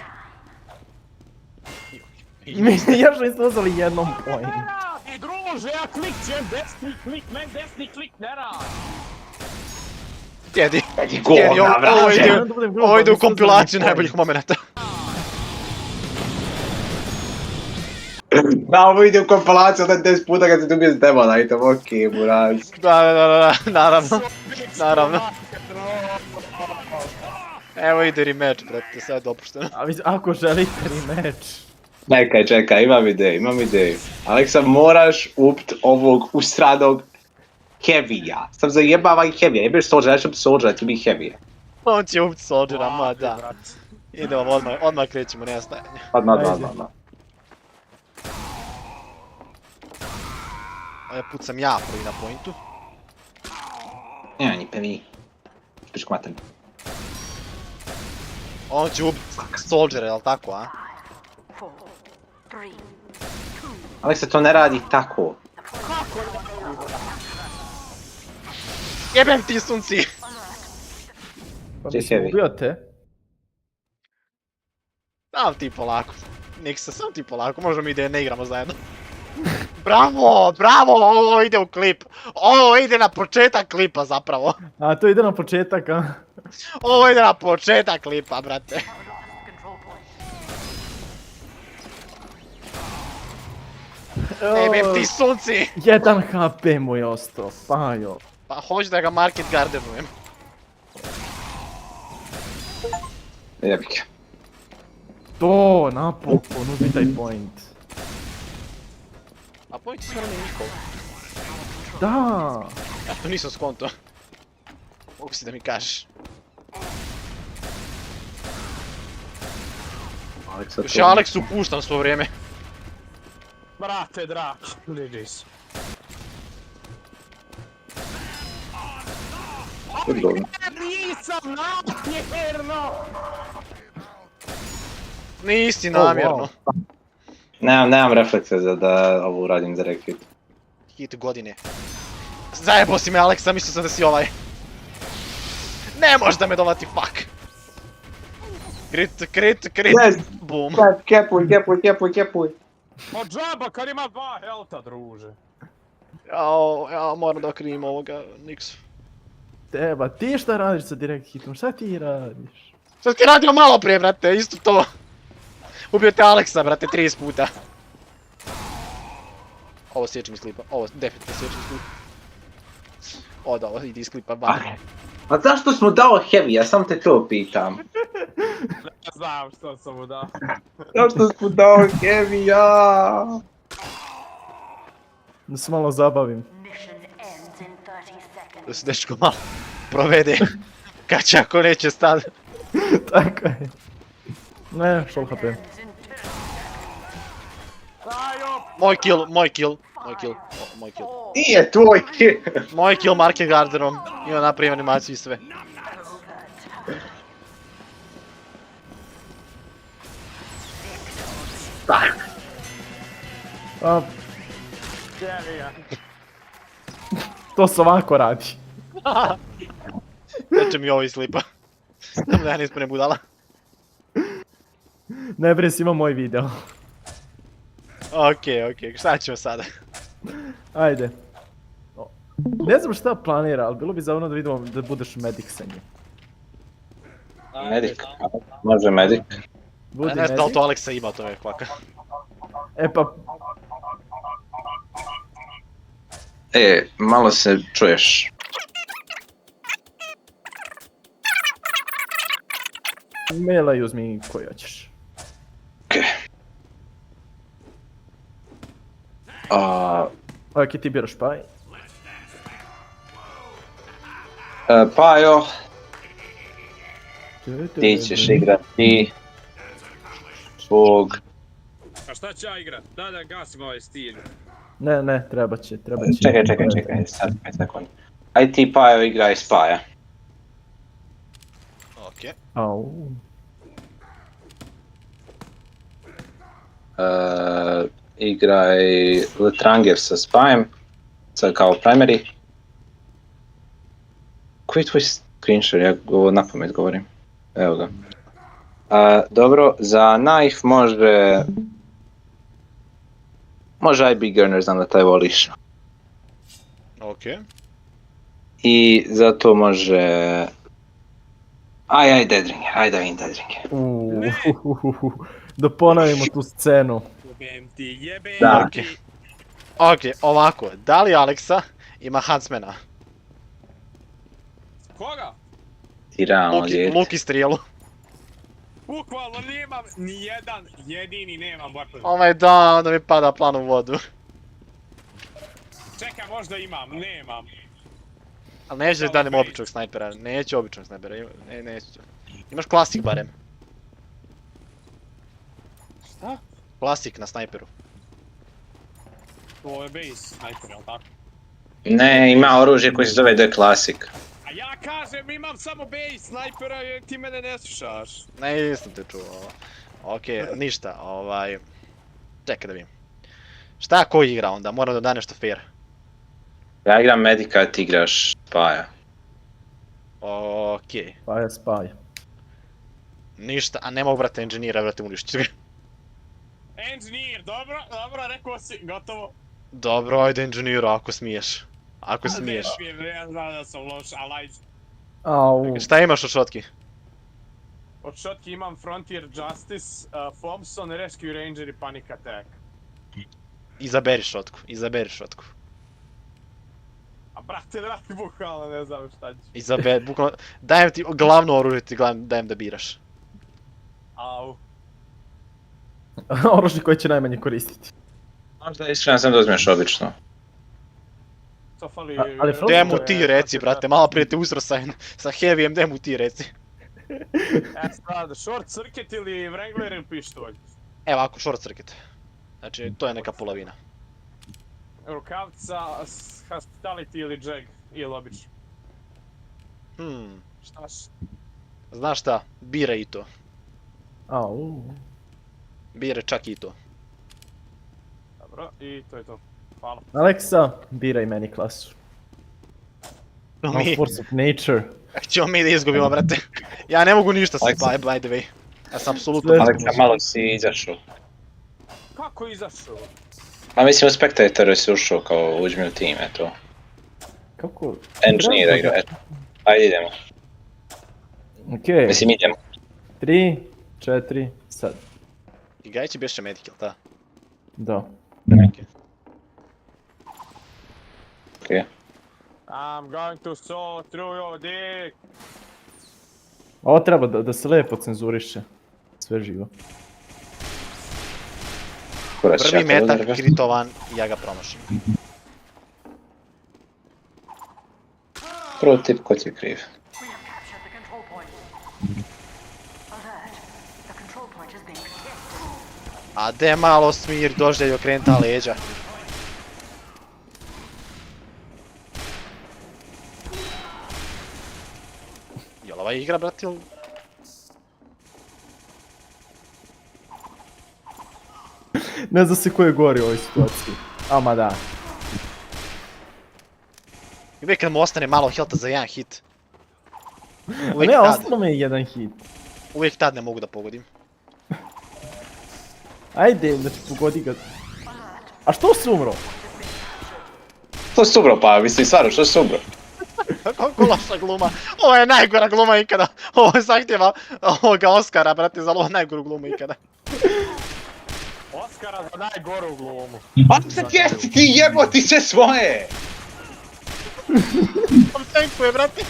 [SPEAKER 3] Mislim, još nismo uzeli jednom point.
[SPEAKER 2] Ne radi, druže, ja klikćem desni klik, men desni klik ne radi!
[SPEAKER 1] Sjedi.
[SPEAKER 4] Govna,
[SPEAKER 1] Sjedi, ovo
[SPEAKER 4] brate!
[SPEAKER 1] ide, ovo ide u kompilaciju najboljih momenta.
[SPEAKER 4] Da, ovo ide u kompilaciju od 10 puta kad se tu bio s Demonajtom, okej, buraz.
[SPEAKER 1] Da, naravno. Naravno. Evo ide rematch, brate, sad je dopušteno.
[SPEAKER 3] A mislim, ako želite rematch.
[SPEAKER 4] Čekaj, imam ideju. Aleksa, moraš ubit ovog ustranog heavy-a. Sam zajebavaj heavy-a, jebeš soldier, ja ću ubit soldier, ti bi heavy-a.
[SPEAKER 1] On će ubiti soldiera, ma da. Idemo, odmah krećemo, nema stajanja.
[SPEAKER 4] Odmah.
[SPEAKER 1] Ovaj put sam ja prvi na pointu.
[SPEAKER 4] Ja, ni pevi. Pičku mater.
[SPEAKER 1] On će ubiti soldiera, jel tako, a?
[SPEAKER 4] Aleksa, to ne radi tako.
[SPEAKER 1] Jebem ti sunci!
[SPEAKER 3] Pa
[SPEAKER 4] Gdje
[SPEAKER 3] mislim,
[SPEAKER 4] Heavy?
[SPEAKER 3] ubio te.
[SPEAKER 1] Sam ti polako. Niksa, sam ti polako, možemo i da ne igramo zajedno. Bravo, ovo ide u klip. Ovo ide na početak klipa zapravo.
[SPEAKER 3] A, to ide na početak, a?
[SPEAKER 1] Ovo ide na početak klipa, brate. Jebem ti sunci!
[SPEAKER 3] 1 HP mu je ostao, Pajo.
[SPEAKER 1] Pa hoću da ga market gardenujem.
[SPEAKER 4] Jebik.
[SPEAKER 3] To, napokon, uzmi taj point.
[SPEAKER 1] A pojď s vrame njihov.
[SPEAKER 3] Da!
[SPEAKER 1] Ja to nisam skonto. Mogu si da mi kažeš.
[SPEAKER 4] Aleksa
[SPEAKER 1] Još ja Aleksu puštam svo vrijeme.
[SPEAKER 2] Brate, dragi, liđi se. Nisam namjerno!
[SPEAKER 1] Nisi namjerno.
[SPEAKER 4] Nemam refleksa za da ovo uradim direkt hit.
[SPEAKER 1] Hit godine. Zajebo si me Aleksa, mislio sam da si ovaj. Ne možeš da me dovati, fuck. Crit.
[SPEAKER 4] Yes.
[SPEAKER 1] Boom.
[SPEAKER 4] Kepuj.
[SPEAKER 2] Od džaba kad ima 2 helta, druže.
[SPEAKER 1] Ja moram da okrinim ovoga, Nix.
[SPEAKER 3] Teba, ti šta radiš sa direkt hitom? Šta ti radiš?
[SPEAKER 1] Šta ti radio malo prije, brate, isto to. Ubio te Aleksa, brate, 30 puta. Ovo sjećam iz klipa, ovo definitivno sjećam iz klipa. O da, ovo idi iz klipa, van.
[SPEAKER 4] A zašto smo dao heavy? Ja sam te to pitam.
[SPEAKER 2] Ne znam što sam mu dao.
[SPEAKER 4] Zašto smo dao heavy, ja?
[SPEAKER 3] Da se malo zabavim.
[SPEAKER 1] Da se dečko malo provede. Kad će ako neće stati.
[SPEAKER 3] Tako je. Ne, šol HP.
[SPEAKER 2] Dajo!
[SPEAKER 1] Moj kill.
[SPEAKER 4] Nije tvoj kill.
[SPEAKER 1] Moj kill Market Gardenom. Ima napravim animaciju i sve.
[SPEAKER 3] A,
[SPEAKER 2] Jevi ga.
[SPEAKER 3] to se ovako radi.
[SPEAKER 1] Neće mi ovo iz klipa. Da ja ne ispune budala.
[SPEAKER 3] Ne brini, ima moj video.
[SPEAKER 1] Okej, šta ćemo sada?
[SPEAKER 3] Ajde. Ne znam šta planira, ali bilo bi zabavno da vidimo da budeš medic sa njim.
[SPEAKER 4] Medic. Može medic.
[SPEAKER 3] Budi
[SPEAKER 1] Ne znam da li
[SPEAKER 3] medic.
[SPEAKER 1] to Aleksa ima, to je kvaka.
[SPEAKER 3] E pa,
[SPEAKER 4] Malo se čuješ.
[SPEAKER 3] melaj uzmi koji hoćeš. Ok, ti biraš paj.
[SPEAKER 4] Pajo, ti ćeš igrati svog...
[SPEAKER 6] A šta će ja igrat? Da gasim ovaj stil.
[SPEAKER 3] Ne, treba će.
[SPEAKER 4] Čekaj, sad 5 sekundi. Aj ti Pajo igraj Spaja.
[SPEAKER 1] Okej.
[SPEAKER 3] Au.
[SPEAKER 4] Igraj Letranger sa Spajem, sad kao primary. Koji je tvoj screenshot? Ja ovo na pamet govorim. Evo ga. Dobro, za knife može... Može IB Gunner, znam da taj voliš.
[SPEAKER 1] Okej.
[SPEAKER 4] I zato može... Aj Deadringer, aj da vidim Deadringer.
[SPEAKER 3] Da ponovimo tu scenu.
[SPEAKER 6] Jebem
[SPEAKER 4] Da.
[SPEAKER 6] ti.
[SPEAKER 1] Okej, ovako, da li Aleksa ima Huntsmana?
[SPEAKER 6] Koga?
[SPEAKER 4] Ti realno djete.
[SPEAKER 1] Luk i strijelu.
[SPEAKER 6] Bukvalno nemam ni jedan jedini nemam weapon.
[SPEAKER 1] Ovaj da, onda mi pada plan u vodu.
[SPEAKER 6] Čekaj, možda imam, nemam.
[SPEAKER 1] Ali neću da danem običnog snajpera, neću običnog snajpera, neću. Imaš klasik barem.
[SPEAKER 6] Šta?
[SPEAKER 1] Klasik na snajperu.
[SPEAKER 6] To je base sniper, jel tako?
[SPEAKER 4] Ne, ima oružje koje se zove The Classic.
[SPEAKER 6] A ja kažem imam samo base snajpera jer ti mene ne slušaš.
[SPEAKER 1] Ne, nisam te čuo. Okej, ništa, čekaj da vidim. Šta ko igra onda, moram da da nešto fair.
[SPEAKER 4] Ja igram Medika, ti igraš Spaja.
[SPEAKER 1] Okej.
[SPEAKER 3] Pa je spaj.
[SPEAKER 1] Ništa, a ne mogu brate inženjera, brate uništiti ga.
[SPEAKER 6] Engineer, dobro, rekao si, gotovo.
[SPEAKER 1] Dobro, ajde inženjera, ako smiješ. Ako smiješ.
[SPEAKER 6] Ja znam da sam loš, ali ajde.
[SPEAKER 3] Au.
[SPEAKER 1] Šta imaš od šotki?
[SPEAKER 2] Od šotki imam Frontier Justice, Thompson, Rescue Ranger i Panic Attack.
[SPEAKER 1] Izaberi šotku.
[SPEAKER 2] A brate, dragi, bukvalno ne znam šta ću.
[SPEAKER 1] Bukvalno, dajem ti glavno oružje, dajem da biraš.
[SPEAKER 2] Au.
[SPEAKER 3] Oružje koje će najmanje koristiti.
[SPEAKER 4] Možda iskreno sam da uzmeš obično.
[SPEAKER 2] Co fali...
[SPEAKER 3] Ali Frozen
[SPEAKER 1] Demu
[SPEAKER 3] to
[SPEAKER 1] ti reci, brate, malo prije te uzro sa heavyjem, demu ti reci.
[SPEAKER 2] Sad, short circuit ili Wrangler ili pištolj?
[SPEAKER 1] Evo ako short circuit. Znači, to je neka polovina.
[SPEAKER 2] Rukavca, hospitality ili jag, ili obično. Štaš?
[SPEAKER 1] Znaš šta, bira i to.
[SPEAKER 3] Au.
[SPEAKER 1] Bira čak i to.
[SPEAKER 2] Dobro, i to je to. Hvala.
[SPEAKER 3] Aleksa, biraj meni klasu.
[SPEAKER 1] No,
[SPEAKER 3] No force of nature.
[SPEAKER 1] ćemo mi da izgubimo, brate. Ja ne mogu ništa sad,
[SPEAKER 4] Aleksa.
[SPEAKER 1] by the way. Ja sam apsolutno...
[SPEAKER 3] Sve-
[SPEAKER 4] Aleksa, malo si izašao.
[SPEAKER 2] Kako izašao?
[SPEAKER 4] Pa mislim u Spectatoru si ušao kao uđmi u tim, eto.
[SPEAKER 3] Kako?
[SPEAKER 4] Engineer igra, eto. Ajde idemo.
[SPEAKER 3] Okej,
[SPEAKER 4] Mislim idemo.
[SPEAKER 3] 3, 4, sad.
[SPEAKER 1] I Gaj će bješe medic, jel ta?
[SPEAKER 3] Da.
[SPEAKER 4] Okej.
[SPEAKER 2] I'm going to saw through your dick.
[SPEAKER 3] Ovo treba da se lepo cenzuriše. Sve živo.
[SPEAKER 4] Kurac
[SPEAKER 1] Prvi
[SPEAKER 4] ja
[SPEAKER 1] metak
[SPEAKER 4] to
[SPEAKER 1] kritovan i ja ga promašim.
[SPEAKER 4] Prvo tip, ko ti je kriv?
[SPEAKER 7] We have captured the control point. Alert. The control point is being contested.
[SPEAKER 1] A de malo smir dođe i okrenta leđa. Jel ova igra, brati, ili...
[SPEAKER 3] Ne zna se ko je gori u ovoj situaciji. Ama da.
[SPEAKER 1] Uvijek kad mu ostane malo healtha za jedan hit.
[SPEAKER 3] A
[SPEAKER 1] Uvijek
[SPEAKER 3] ne,
[SPEAKER 1] tad,
[SPEAKER 3] ostalo me je jedan hit.
[SPEAKER 1] uvijek tad ne mogu da pogodim.
[SPEAKER 3] Ajde, znači pogodi ga. A što si umro?
[SPEAKER 4] To si umro, pa mislim stvarno, što si umro?
[SPEAKER 1] Kako loša gluma. Ovo je najgora gluma ikada. Ovo zahtjeva ovoga Oscara, brate, za ovo najgoru glumu ikada.
[SPEAKER 2] Oscara za najgoru glumu.
[SPEAKER 4] A se tjesti ti jeboti sve svoje!
[SPEAKER 1] On tankuje, brate.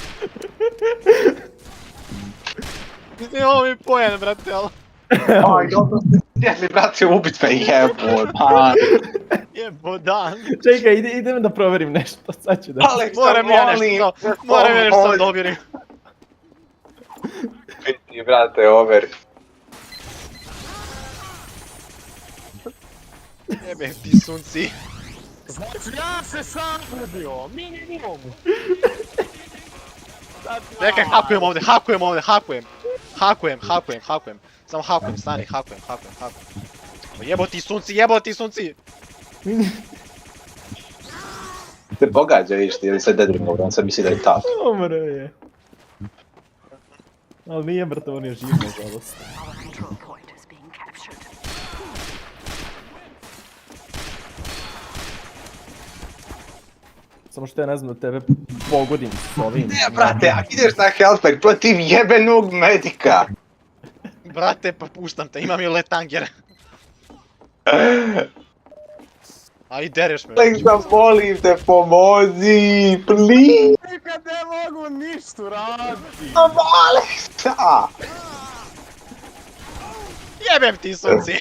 [SPEAKER 1] Mislim, ovo mi je pojen, brate, ali...
[SPEAKER 4] Aj, dobro ste htjeli, brate, ubit me jebot, man.
[SPEAKER 1] Jebodan.
[SPEAKER 3] Čekaj, idem da proverim nešto, sad ću da...
[SPEAKER 4] Aleksa,
[SPEAKER 1] Moram ja
[SPEAKER 4] molim.
[SPEAKER 1] nešto, moram ja nešto da ovjerim.
[SPEAKER 4] Vidi, brate, over.
[SPEAKER 1] Jebem ti sunci.
[SPEAKER 2] Znači ja se sam ubio, minimum.
[SPEAKER 1] Čekaj, hakujem ovdje, hakujem ovdje, hakujem. Hakujem. Samo hakujem, stani, hakujem. Jebo ti sunci.
[SPEAKER 4] Te pogađa, vidiš ti, ili se dedrimov, on sad misli da je tough.
[SPEAKER 3] Umro je. Ali nije, brate, on je živ, nažalost.
[SPEAKER 7] Our control point is being captured.
[SPEAKER 3] Samo što ja ne znam da tebe pogodim s ovim.
[SPEAKER 4] Ne, brate, ako ideš na healthpack protiv jebenog medika.
[SPEAKER 1] Brate, pa puštam te, imam i letanger. Aj, dereš me.
[SPEAKER 4] Aleksa, molim te, pomozi, please.
[SPEAKER 2] Nikad ne mogu ništa raditi.
[SPEAKER 4] Aleksa!
[SPEAKER 1] Jebem ti sunci.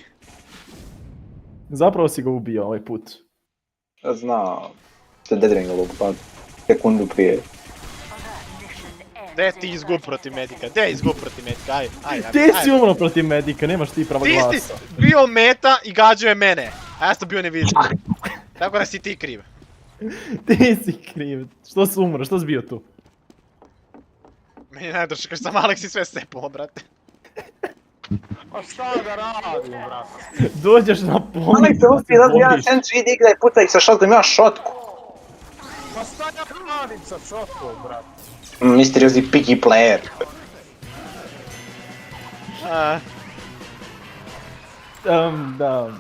[SPEAKER 3] Zapravo si ga ubio ovaj put.
[SPEAKER 4] Ja znam. Se dedringovog, pa sekundu prije.
[SPEAKER 7] Alert mission ends.
[SPEAKER 1] De ti izgub protiv medika, aj.
[SPEAKER 3] Ti si umro protiv medika, nemaš ti prava
[SPEAKER 1] Ti si
[SPEAKER 3] glasa.
[SPEAKER 1] bio meta i gađao je mene, a ja sam bio nevidljiv. Tako da si ti kriv.
[SPEAKER 3] Ti si kriv. Što si umro, što si bio tu?
[SPEAKER 1] Meni je najdrže kad sam Aleksi sve sepao, brate.
[SPEAKER 2] Pa šta da radim, brate?
[SPEAKER 3] Dođeš na pomoć.
[SPEAKER 4] Aleksa, uspije da jedan sentry, idi igraj, pucaj sa šotkom, imaš šotku.
[SPEAKER 2] Pa šta ja radim sa šotkom, brate?
[SPEAKER 4] Misteriozni picky player.
[SPEAKER 3] Da.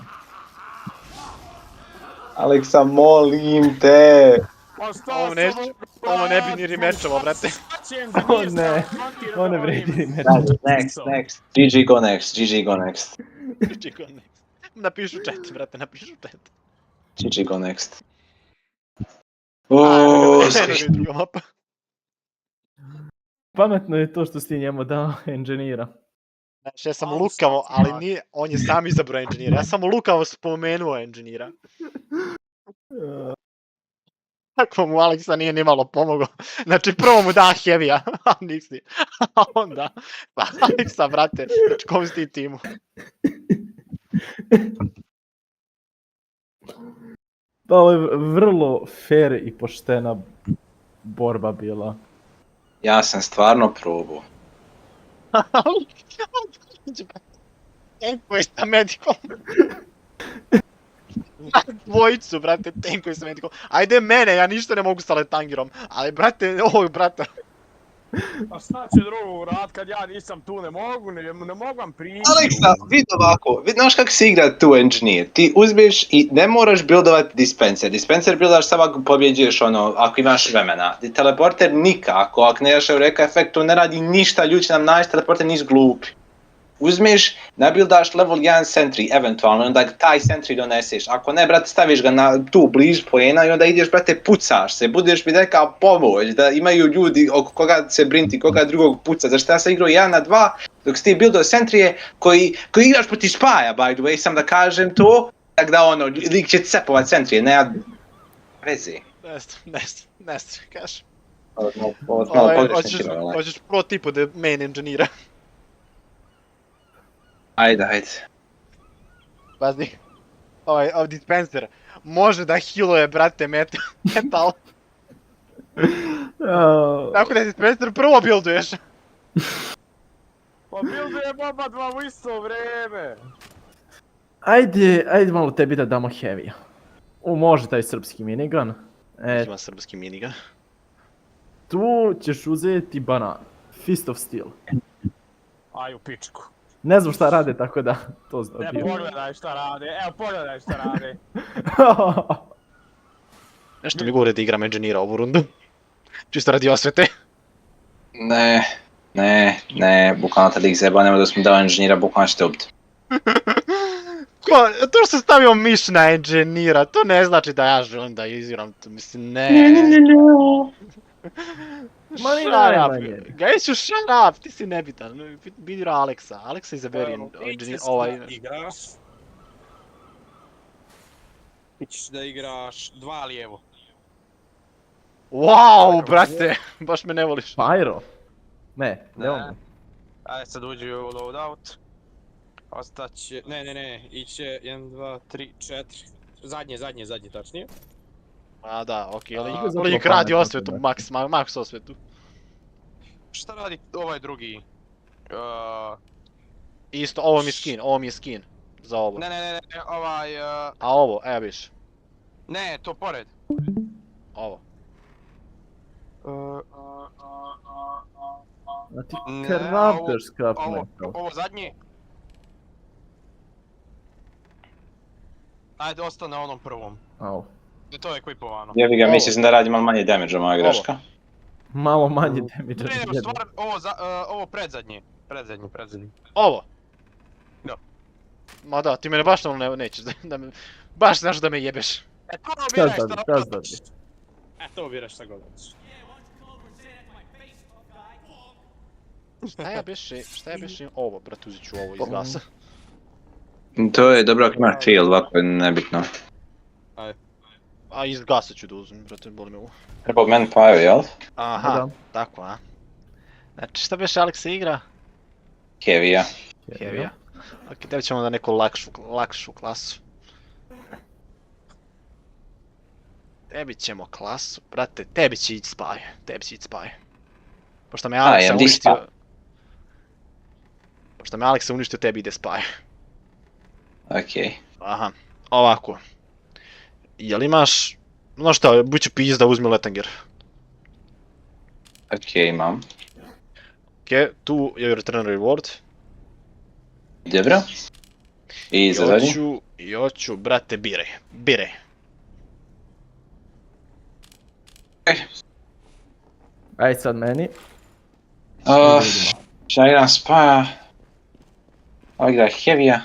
[SPEAKER 4] Aleksa, molim te.
[SPEAKER 2] Pa šta
[SPEAKER 1] Ovo ne bi ni remečovo, brate.
[SPEAKER 3] O ne, o ne vredi meč.
[SPEAKER 4] Next. GG go next.
[SPEAKER 1] Napišu chat, brate, napišu chat.
[SPEAKER 4] GG go next. Uuuu,
[SPEAKER 3] Pametno je to što si ti njemu dao engineera.
[SPEAKER 1] Znači, ja sam lukavo, ali nije, on je sam izabrao engineera. Ja sam lukavo spomenuo engineera. Tako mu Aleksa nije nimalo pomogao. Znači, prvo mu da Heavy-a, a nisi. A onda, pa Aleksa, brate, znači, kom si ti timu?
[SPEAKER 3] Da, ovo je vrlo fair i poštena borba bila.
[SPEAKER 4] Ja sam stvarno probao.
[SPEAKER 1] Tenkuj sa medikom. Dvojicu, brate, tenkuj sa medikom. Ajde mene, ja ništa ne mogu sa letangirom. Ali, brate, brate.
[SPEAKER 2] A šta će drugo urat kad ja nisam tu, ne mogu vam prići.
[SPEAKER 4] Aleksa, vidi ovako, znaš kako se igra tu engineer, ti uzmeš i ne moraš buildovati dispenser. Dispenser buildaš samo ako pobjeđuješ ono, ako imaš vremena. Teleporter nikako, ako ne jaš Eureka efekt, tu ne radi ništa, ljudi će nam naći, teleporter nis glupi. Uzmeš, nabildaš level 1 sentry, eventualno, onda taj sentry doneseš. Ako ne, brate, staviš ga na tu bliž pojena i onda ideš, brate, pucaš se, budeš mi neka pomoć, da imaju ljudi oko koga se brinti, koga drugog puca. Zašto ja sam igrao 1 na 2, dok si ti buildao sentryje koji igraš proti spaja, by the way, sam da kažem to, tak da ono, lik će cepovat sentryje, nema veze.
[SPEAKER 1] Ne, kaš.
[SPEAKER 4] Ovo malo pogrešno kilo, ali.
[SPEAKER 1] Hoćeš pro tipu da je main engineera.
[SPEAKER 4] Ajde.
[SPEAKER 1] Pazi, ovaj dispenser može da healuje, brate, metal. Tako da dispenser prvo builduješ.
[SPEAKER 2] Pa builduje oba dva u isto vreme.
[SPEAKER 3] Ajde malo tebi da damo Heavy. Može taj srpski minigun.
[SPEAKER 1] Ima srpski minigun.
[SPEAKER 3] Tu ćeš uzeti banan. Fist of Steel.
[SPEAKER 2] Aj u pičku.
[SPEAKER 3] Ne znam šta rade, tako da to znam.
[SPEAKER 2] Pogledaj šta rade, evo pogledaj šta rade.
[SPEAKER 1] Nešto mi govore da igram engineera ovu rundu. Čisto radi osvete.
[SPEAKER 4] Ne, bukvalno tad ih zeba, nema da smo dao engineera, bukvalno ćete ubiti.
[SPEAKER 1] To što sam stavio miš na engineera, to ne znači da ja želim da izigram to, mislim, ne.
[SPEAKER 3] Ma ni
[SPEAKER 1] Shut
[SPEAKER 3] najmanje.
[SPEAKER 1] up, Gajiću, shut up, ti si nebitan, bira Aleksa, Aleksa izaberi engineer, ovaj...
[SPEAKER 6] Igraš. Ti ćeš da igraš 2 lijevo.
[SPEAKER 1] Wow, brate, baš me ne voliš.
[SPEAKER 3] Pyro? Ne volim.
[SPEAKER 2] Ajde sad uđi u loadout. Ostaće, ne, iće 1, 2, 3, 4. Zadnje tačnije.
[SPEAKER 1] A da, okej, ali
[SPEAKER 3] zapravo
[SPEAKER 1] lik radi
[SPEAKER 3] pametno
[SPEAKER 1] osvetu,
[SPEAKER 3] tebe.
[SPEAKER 1] max osvetu.
[SPEAKER 2] Šta radi ovaj drugi?
[SPEAKER 1] Isto, ovo mi je skin, za ovo.
[SPEAKER 2] Ne, ovaj...
[SPEAKER 1] A ovo, evo viš,
[SPEAKER 2] Ne, to pored.
[SPEAKER 1] ovo.
[SPEAKER 3] A ti
[SPEAKER 2] Ne,
[SPEAKER 3] crafter scrap metal.
[SPEAKER 2] Ovo zadnje. Ajde, ostane na onom prvom.
[SPEAKER 3] Au.
[SPEAKER 2] To je equipovano.
[SPEAKER 4] Jebi ga,
[SPEAKER 1] Ovo.
[SPEAKER 4] mislim da radi malo manje damage moja greška.
[SPEAKER 3] Malo manje damage.
[SPEAKER 2] Ne, stvar, ovo predzadnje. Predzadnje.
[SPEAKER 1] Ovo?
[SPEAKER 2] Da.
[SPEAKER 1] Ma da, ti mene baš nećeš da me... Baš znaš da me jebeš.
[SPEAKER 2] To biraj šta
[SPEAKER 3] Kaži da
[SPEAKER 2] hoćeš. To biraš šta god hoćeš.
[SPEAKER 1] Šta ja beše ovo, brate, uzet ću ovo iz gasa.
[SPEAKER 4] To je dobro ako imaš shield, ovako je nebitno.
[SPEAKER 1] A iz gasa ću da uzmem, brate, boli me ovo.
[SPEAKER 4] Treba od meni paju, jel?
[SPEAKER 1] Aha,
[SPEAKER 3] Da.
[SPEAKER 1] tako, a. Znači, šta beše Aleksa igra?
[SPEAKER 4] Heavy-a.
[SPEAKER 1] Heavy-a. Ok, tebi ćemo da neku lakšu klasu. Tebi ćemo klasu, brate, tebi će ići spaj. Pošto me Aleksa
[SPEAKER 4] imam di
[SPEAKER 1] uništio...
[SPEAKER 4] spaj.
[SPEAKER 1] Pošto me Aleksa uništio, tebi ide spaj.
[SPEAKER 4] Okej.
[SPEAKER 1] Aha, ovako. Jel imaš... No šta, bit ću pizda, uzmi Letanger.
[SPEAKER 4] Okej, imam.
[SPEAKER 1] Ok, tu je return reward.
[SPEAKER 4] Dobro. I za zadnji?
[SPEAKER 1] I hoću, brate, biraj.
[SPEAKER 3] Ajde sad meni.
[SPEAKER 4] Šta igram spaja? Ovo igra Heavy-a.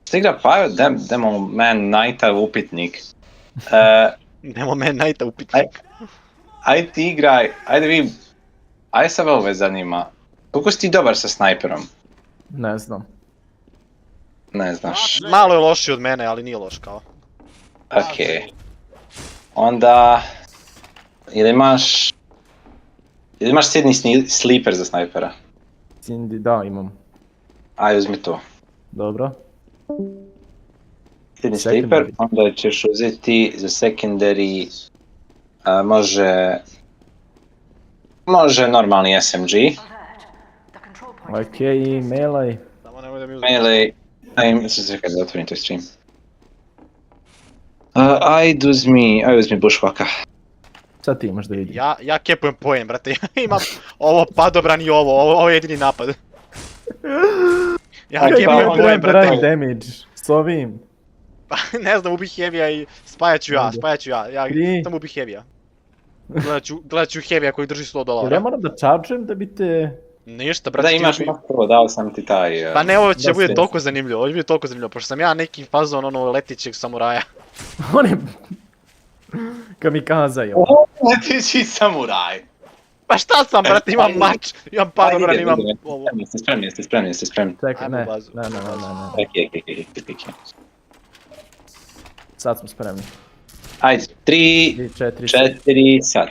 [SPEAKER 4] Šta igra Paju? Demo Man Knighta upitnik.
[SPEAKER 1] Nemo men najta upitnik.
[SPEAKER 4] Ajde ti igraj, ajde vi Aj sad ovo zanima. Koliko si ti dobar sa snajperom?
[SPEAKER 3] Ne znam.
[SPEAKER 4] Ne znaš.
[SPEAKER 1] Malo je lošiji od mene, ali nije loš kao.
[SPEAKER 4] Okej. Onda... Ili imaš Sidney Sleeper za snajpera?
[SPEAKER 3] Cindy, da, imam.
[SPEAKER 4] Aj, uzmi to.
[SPEAKER 3] Dobro.
[SPEAKER 4] Sidney Sleeper,
[SPEAKER 3] Secondary.
[SPEAKER 4] onda ćeš uzeti za secondary... Može normalni SMG.
[SPEAKER 7] Alert. The control point is being
[SPEAKER 3] Okej, melee.
[SPEAKER 1] Samo nemoj da mi uzmeš.
[SPEAKER 4] Melee... Čekaj da otvorim to stream. Ajde uzmi bushwhacka.
[SPEAKER 3] Sad ti imaš da vidim.
[SPEAKER 1] Ja kepujem poen, brate. Ja imam ovo padobran i ovo je jedini napad. Ja
[SPEAKER 4] Aj,
[SPEAKER 1] kepujem
[SPEAKER 4] pa,
[SPEAKER 1] poen,
[SPEAKER 3] Treba
[SPEAKER 1] brate.
[SPEAKER 3] damage. S ovim.
[SPEAKER 1] Ne znam, ubih Heavy-a i spajat ću ja. Ja
[SPEAKER 3] Tri.
[SPEAKER 1] samo ubih Heavy-a. Gledat ću Heavy-a koji drži $100.
[SPEAKER 3] Jel ja moram da chargeem da bi te...
[SPEAKER 1] Ništa, brate.
[SPEAKER 4] Da imaš prvo, dao sam ti taj...
[SPEAKER 1] Pa ne, ovo će
[SPEAKER 3] Da,
[SPEAKER 1] bude
[SPEAKER 3] sve.
[SPEAKER 1] toliko zanimljivo, ovo će biti toliko zanimljivo, pošto sam ja neki fazon ono letićeg samuraja.
[SPEAKER 3] On je... Kamikaza je.
[SPEAKER 4] Letići samuraj.
[SPEAKER 1] Pa šta sam, brate, imam mač, imam padobran, imam ovo.
[SPEAKER 4] Jeste spremni.
[SPEAKER 3] Čekaj,
[SPEAKER 1] Ajmo
[SPEAKER 3] ne.
[SPEAKER 1] bazu.
[SPEAKER 3] Ne.
[SPEAKER 4] Okej.
[SPEAKER 3] Sad smo spremni.
[SPEAKER 4] Ajde, 3,
[SPEAKER 3] 3, 4,
[SPEAKER 4] 4, sad.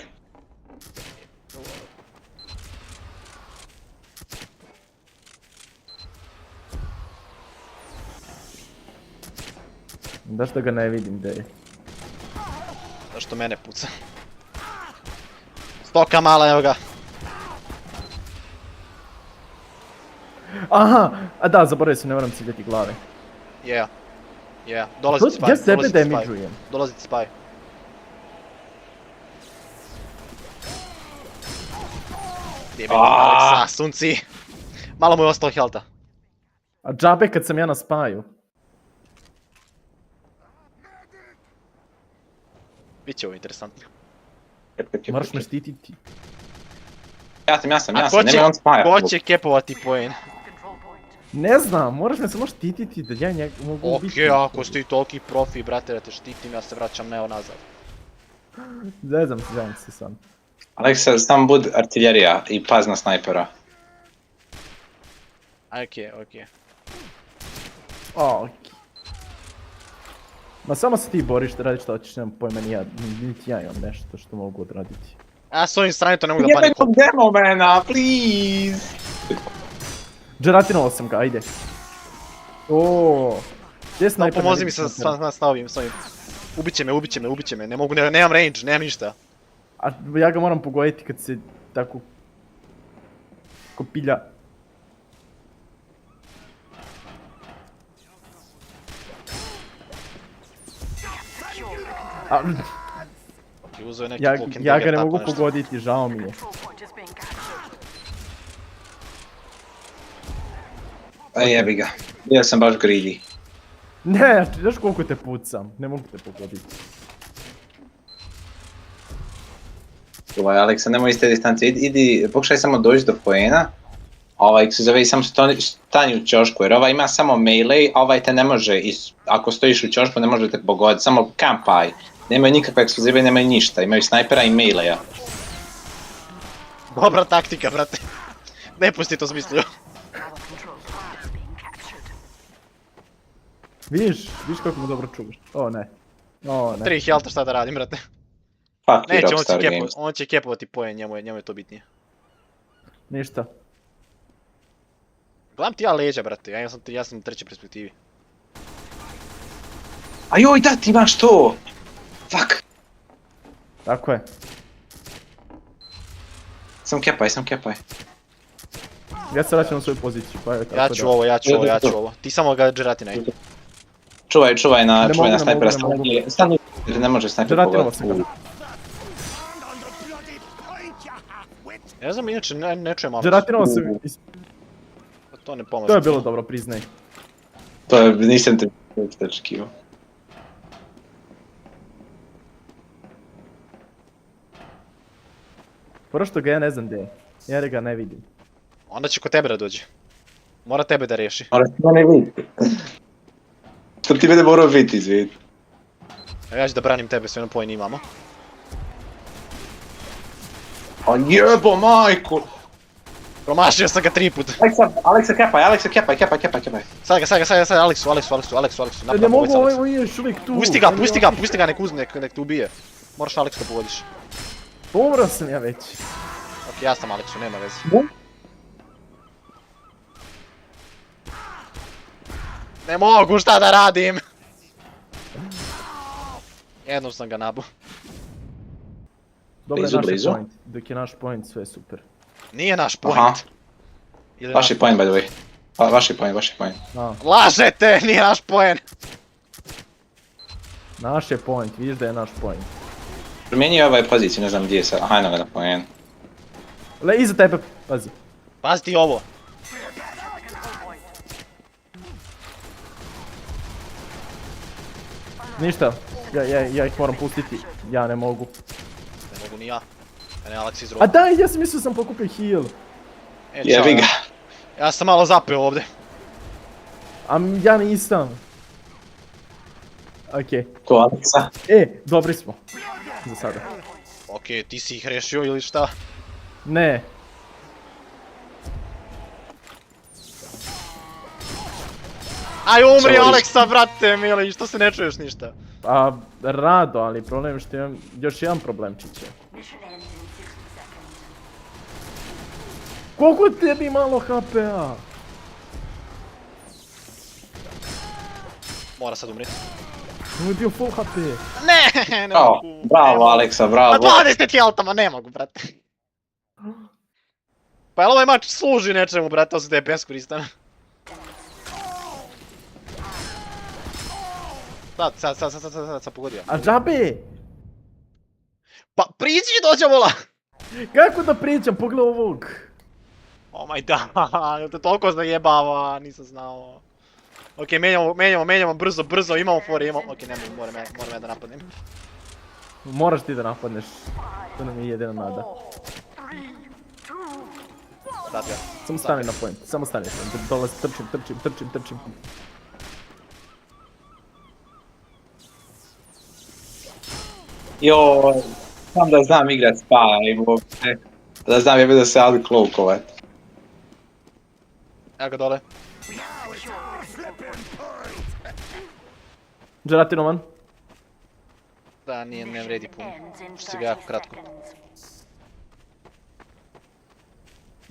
[SPEAKER 3] Daš da ga ne vidim gdje je.
[SPEAKER 1] Zašto mene puca? Stoka mala, evo ga.
[SPEAKER 3] Aha! A da, zaboravio sam, ne moram ciljati glave.
[SPEAKER 1] Yeah. Dolazi ti spy,
[SPEAKER 3] Ja sebe
[SPEAKER 1] dolazi ti spy.
[SPEAKER 3] damage'ujem.
[SPEAKER 1] Dolazi ti spy. Gdje je meni Alexa, sunci? Malo mu je ostalo healtha.
[SPEAKER 3] A džabe kad sam ja na spaju.
[SPEAKER 1] Biće ovo interesantno.
[SPEAKER 3] Moraš me štititi.
[SPEAKER 4] Ja sam,
[SPEAKER 1] A ko
[SPEAKER 4] nema on spaja.
[SPEAKER 1] ko će kepovati poen?
[SPEAKER 7] control point.
[SPEAKER 3] Ne znam, moraš me samo štititi da ja njega mogu ubiti.
[SPEAKER 1] Okej, ako si ti toliki profi, brate, da te štitim, ja se vraćam neo nazad.
[SPEAKER 3] Ne znam se sam.
[SPEAKER 4] Aleksa, sam bud artiljerija i paz na snajpera.
[SPEAKER 1] Okej.
[SPEAKER 3] O, ma samo se ti boriš da radiš što hoćeš, nemam pojma niti ja imam nešto što mogu odraditi.
[SPEAKER 1] Ja s ovim strane to ne mogu da panikujem.
[SPEAKER 4] demo mena, please!
[SPEAKER 3] Džeratinovo sam ga, ajde. Ooo. Gdje je
[SPEAKER 1] No,
[SPEAKER 3] snajper?
[SPEAKER 1] pomozi mi sa ovim. Ubiće me, ne mogu, nemam range, nemam ništa.
[SPEAKER 3] A ja ga moram pogoditi kad se tako... Ko pilja. A,
[SPEAKER 1] I uzeo je neki
[SPEAKER 3] ja
[SPEAKER 1] Vulcan
[SPEAKER 3] ga
[SPEAKER 1] Dagger,
[SPEAKER 3] ne
[SPEAKER 1] tako
[SPEAKER 3] mogu
[SPEAKER 1] nešto.
[SPEAKER 3] pogoditi, žao mi je.
[SPEAKER 7] Control point is being captured.
[SPEAKER 4] Jebi ga. Bio sam baš greedy.
[SPEAKER 3] Ne, znaš koliko te pucam, ne mogu te pogoditi.
[SPEAKER 4] Aleksa, nemoj iz te distancije, idi, pokušaj samo doći do poena. Se zove i samo stani u ćošku, jer ovaj ima samo melee, a ovaj te ne može, ako stojiš u ćošku ne može te pogoditi, samo kampaj. Nemaju nikakve eksplozive, nemaju ništa, imaju snajpera i meleja.
[SPEAKER 1] Dobra taktika, brate. Ne pusti to smislio.
[SPEAKER 7] Our control point is being captured.
[SPEAKER 3] Vidiš kako mu dobro čuvaš. O ne.
[SPEAKER 1] 3 healtha, šta da radim, brate.
[SPEAKER 4] Fuck you,
[SPEAKER 1] Neće,
[SPEAKER 4] Rockstar Games.
[SPEAKER 1] on će kepovati poen, njemu je to bitnije.
[SPEAKER 3] Ništa.
[SPEAKER 1] Gledam ti ja leđa, brate, ja sam u trećoj perspektivi.
[SPEAKER 4] A joj, da ti imaš to! Fuck!
[SPEAKER 3] Tako je.
[SPEAKER 4] Sam kepaj.
[SPEAKER 3] Ja se vraćam na svoju poziciju, pa je tako
[SPEAKER 1] Ja ću ovo. Ti samo ga džeratinaj.
[SPEAKER 4] Čuvaj na
[SPEAKER 3] Ne mogu,
[SPEAKER 4] snajpera,
[SPEAKER 3] ne mogu.
[SPEAKER 4] stani, jer ne može snajper
[SPEAKER 3] Džeratinovo sam
[SPEAKER 4] pogoditi.
[SPEAKER 3] ga.
[SPEAKER 1] Ne znam, inače ne čujem malo.
[SPEAKER 3] Džeratinovo sam...
[SPEAKER 1] To ne pomaže.
[SPEAKER 3] To je bilo dobro, priznaj.
[SPEAKER 4] To je, nisam te očekivao.
[SPEAKER 3] Prvo što ga ja ne znam gdje je. Ja ga ne vidim.
[SPEAKER 1] Onda će kod tebe da dođe. Mora tebe da riješi.
[SPEAKER 4] Moraš to ne vidjeti. Što ti mene morao vidjeti, izvijeti.
[SPEAKER 1] Ja ću da branim tebe, sve na poen imamo.
[SPEAKER 4] A jebo majku!
[SPEAKER 1] Promašio sam ga 3 puta.
[SPEAKER 4] Aleksa kepaj, kepaj.
[SPEAKER 1] Sad ga, Aleksu,
[SPEAKER 3] Ne
[SPEAKER 1] napravimo
[SPEAKER 3] mogu,
[SPEAKER 1] ovaj Aleksu.
[SPEAKER 3] on je još uvijek tu.
[SPEAKER 1] Pusti ga, nek te ubije. Moraš Aleksu da pogodiš.
[SPEAKER 3] Pomrao sam ja već.
[SPEAKER 1] Ok, ja sam Aleksu, nema veze. Ne mogu, šta da radim? Jednom sam ga nabu.
[SPEAKER 3] Dobro je
[SPEAKER 4] Blizu.
[SPEAKER 3] naš point. Dok je naš point, sve je super.
[SPEAKER 1] Nije naš
[SPEAKER 4] Aha.
[SPEAKER 1] point. Ili
[SPEAKER 4] Vaš je point by the way. Vaš je point.
[SPEAKER 3] A,
[SPEAKER 1] Lažete, nije naš point.
[SPEAKER 3] naš je point, vidiš da je naš point.
[SPEAKER 4] Promijenio ovaj poziciju, ne znam gdje je sad. Aha, eno ga na point.
[SPEAKER 3] Le, iza tebe, pazi.
[SPEAKER 1] Pazi ti ovo.
[SPEAKER 3] Ništa, ja ih moram pustiti, ja ne mogu.
[SPEAKER 1] Ne mogu ni ja. Mene je Aleks
[SPEAKER 3] A
[SPEAKER 1] izrovao.
[SPEAKER 3] daj, ja sam mislio sam pokupio heal.
[SPEAKER 4] Jebi ga.
[SPEAKER 1] Ja sam malo zapeo ovdje.
[SPEAKER 3] A ja nisam. Okej.
[SPEAKER 4] Ko Aleksa?
[SPEAKER 3] Dobri smo. Za sada.
[SPEAKER 1] Ok, ti si ih rešio ili šta?
[SPEAKER 3] Ne.
[SPEAKER 1] Aj umri
[SPEAKER 4] Sorry.
[SPEAKER 1] Aleksa, brate mili, što se ne čuješ ništa?
[SPEAKER 3] A, rado, ali problem je što imam još jedan problemčiće.
[SPEAKER 7] Mission ends in 60 seconds.
[SPEAKER 3] Koliko je tebi malo HP-a?
[SPEAKER 1] Mora sad umriti.
[SPEAKER 3] Ovo je bio full HP.
[SPEAKER 1] Ne mogu.
[SPEAKER 4] Bravo Aleksa, bravo.
[SPEAKER 1] Na 20 healthama, ne mogu, brate. Pa jel ovaj mač služi nečemu, brate, osim DPS koristan? Sad pogodio.
[SPEAKER 3] A džabe!
[SPEAKER 1] Pa priđi i dođe vola!
[SPEAKER 3] Kako da pričam, pogledaj ovog.
[SPEAKER 1] Oh my god, jel te toliko zajebava, nisam znao. Ok, menjamo, brzo, imamo fore, imamo... Ok, nemoj, moram ja da napadnem.
[SPEAKER 3] Moraš ti da napadneš. To nam je jedina nada.
[SPEAKER 1] Sad ja.
[SPEAKER 3] Samo stani na point, samo stani na point. Dolazi, trčim.
[SPEAKER 4] Joj, sam da znam igrat Spy, da znam je da se ali kloukovat.
[SPEAKER 1] Evo ga dole.
[SPEAKER 3] Gelatinovan.
[SPEAKER 1] Da, ne vredi puno.
[SPEAKER 7] Ends in
[SPEAKER 1] Što si ga jako
[SPEAKER 7] 30
[SPEAKER 1] kratko.
[SPEAKER 7] seconds.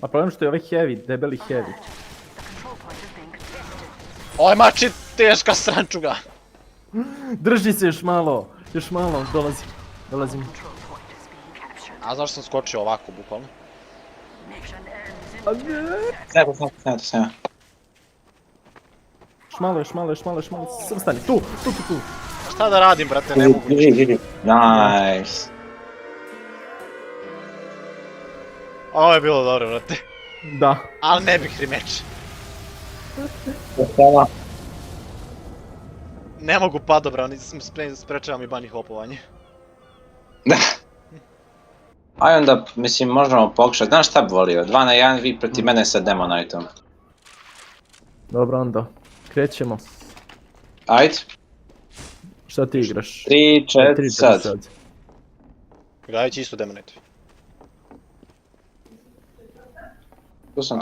[SPEAKER 3] A problem što je ovaj heavy, debeli heavy.
[SPEAKER 7] The control point is being contested.
[SPEAKER 1] Ovaj mač je teška srančuga.
[SPEAKER 3] Drži se još malo, dolazim.
[SPEAKER 7] Control point is being captured.
[SPEAKER 1] A zašto sam skočio ovako, bukvalno?
[SPEAKER 7] Mission ends in
[SPEAKER 3] A ne.
[SPEAKER 4] Snima.
[SPEAKER 3] Još malo, samo stani, tu.
[SPEAKER 1] Šta da radim, brate, ne mogu ništa.
[SPEAKER 4] Nice.
[SPEAKER 1] Ovo je bilo dobro, brate.
[SPEAKER 3] Da.
[SPEAKER 1] Ali ne bih rematch. Ne mogu padobrani, sprečava mi bani hopovanje.
[SPEAKER 4] Aj onda, mislim, možemo pokušati. Znaš šta bi volio? 2 na 1 vi protiv mene sa Demonitom.
[SPEAKER 3] Dobro onda, krećemo.
[SPEAKER 4] Ajde.
[SPEAKER 3] Šta ti igraš?
[SPEAKER 4] 3, 4, sad.
[SPEAKER 1] Gledajući isto Demonite.
[SPEAKER 4] Tu sam.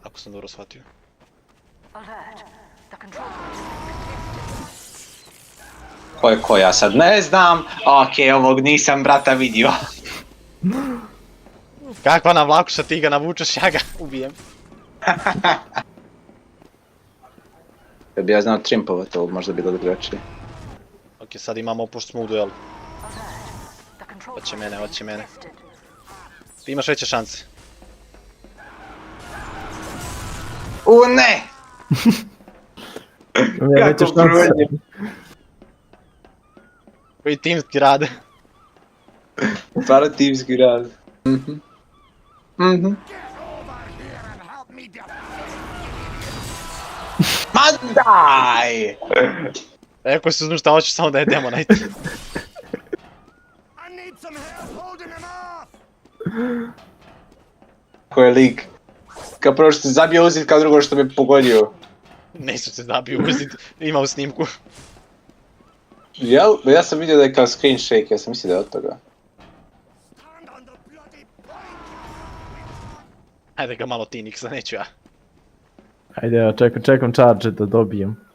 [SPEAKER 1] Ako sam dobro shvatio.
[SPEAKER 7] alert. The control point is being contested.
[SPEAKER 4] Ko je ko, ja sad ne znam. Okej, ovog nisam brata vidio.
[SPEAKER 1] Kakva navlakuša, ti ga navučeš, ja ga ubijem.
[SPEAKER 4] Da bi ja znao trimpovat, ovo možda bilo drugačije.
[SPEAKER 1] Ok, sad imamo, pošto smo u duelu.
[SPEAKER 7] Alert. The control
[SPEAKER 1] Hoće
[SPEAKER 7] point
[SPEAKER 1] mene,
[SPEAKER 7] is
[SPEAKER 1] hoće
[SPEAKER 7] being
[SPEAKER 1] mene.
[SPEAKER 7] contested.
[SPEAKER 1] Ti imaš veće šanse.
[SPEAKER 4] Ne!
[SPEAKER 3] Ja veće šanse.
[SPEAKER 1] Koji timski rade.
[SPEAKER 4] Paratimski rad. Ma daj!
[SPEAKER 1] Rekao si uzmi šta hoćeš, samo da je Demonite.
[SPEAKER 4] Ko je lik? Kao prvo što se zabio uzit, kao drugo što me pogodio.
[SPEAKER 1] Neću se zabio uzit, ima u snimku.
[SPEAKER 4] Jel? Ja sam vidio da je kao screen shake, ja sam mislio da je od toga.
[SPEAKER 1] Ajde ga malo ti Nixa, neću ja.
[SPEAKER 3] Ajde, ja čekam charge da dobijem.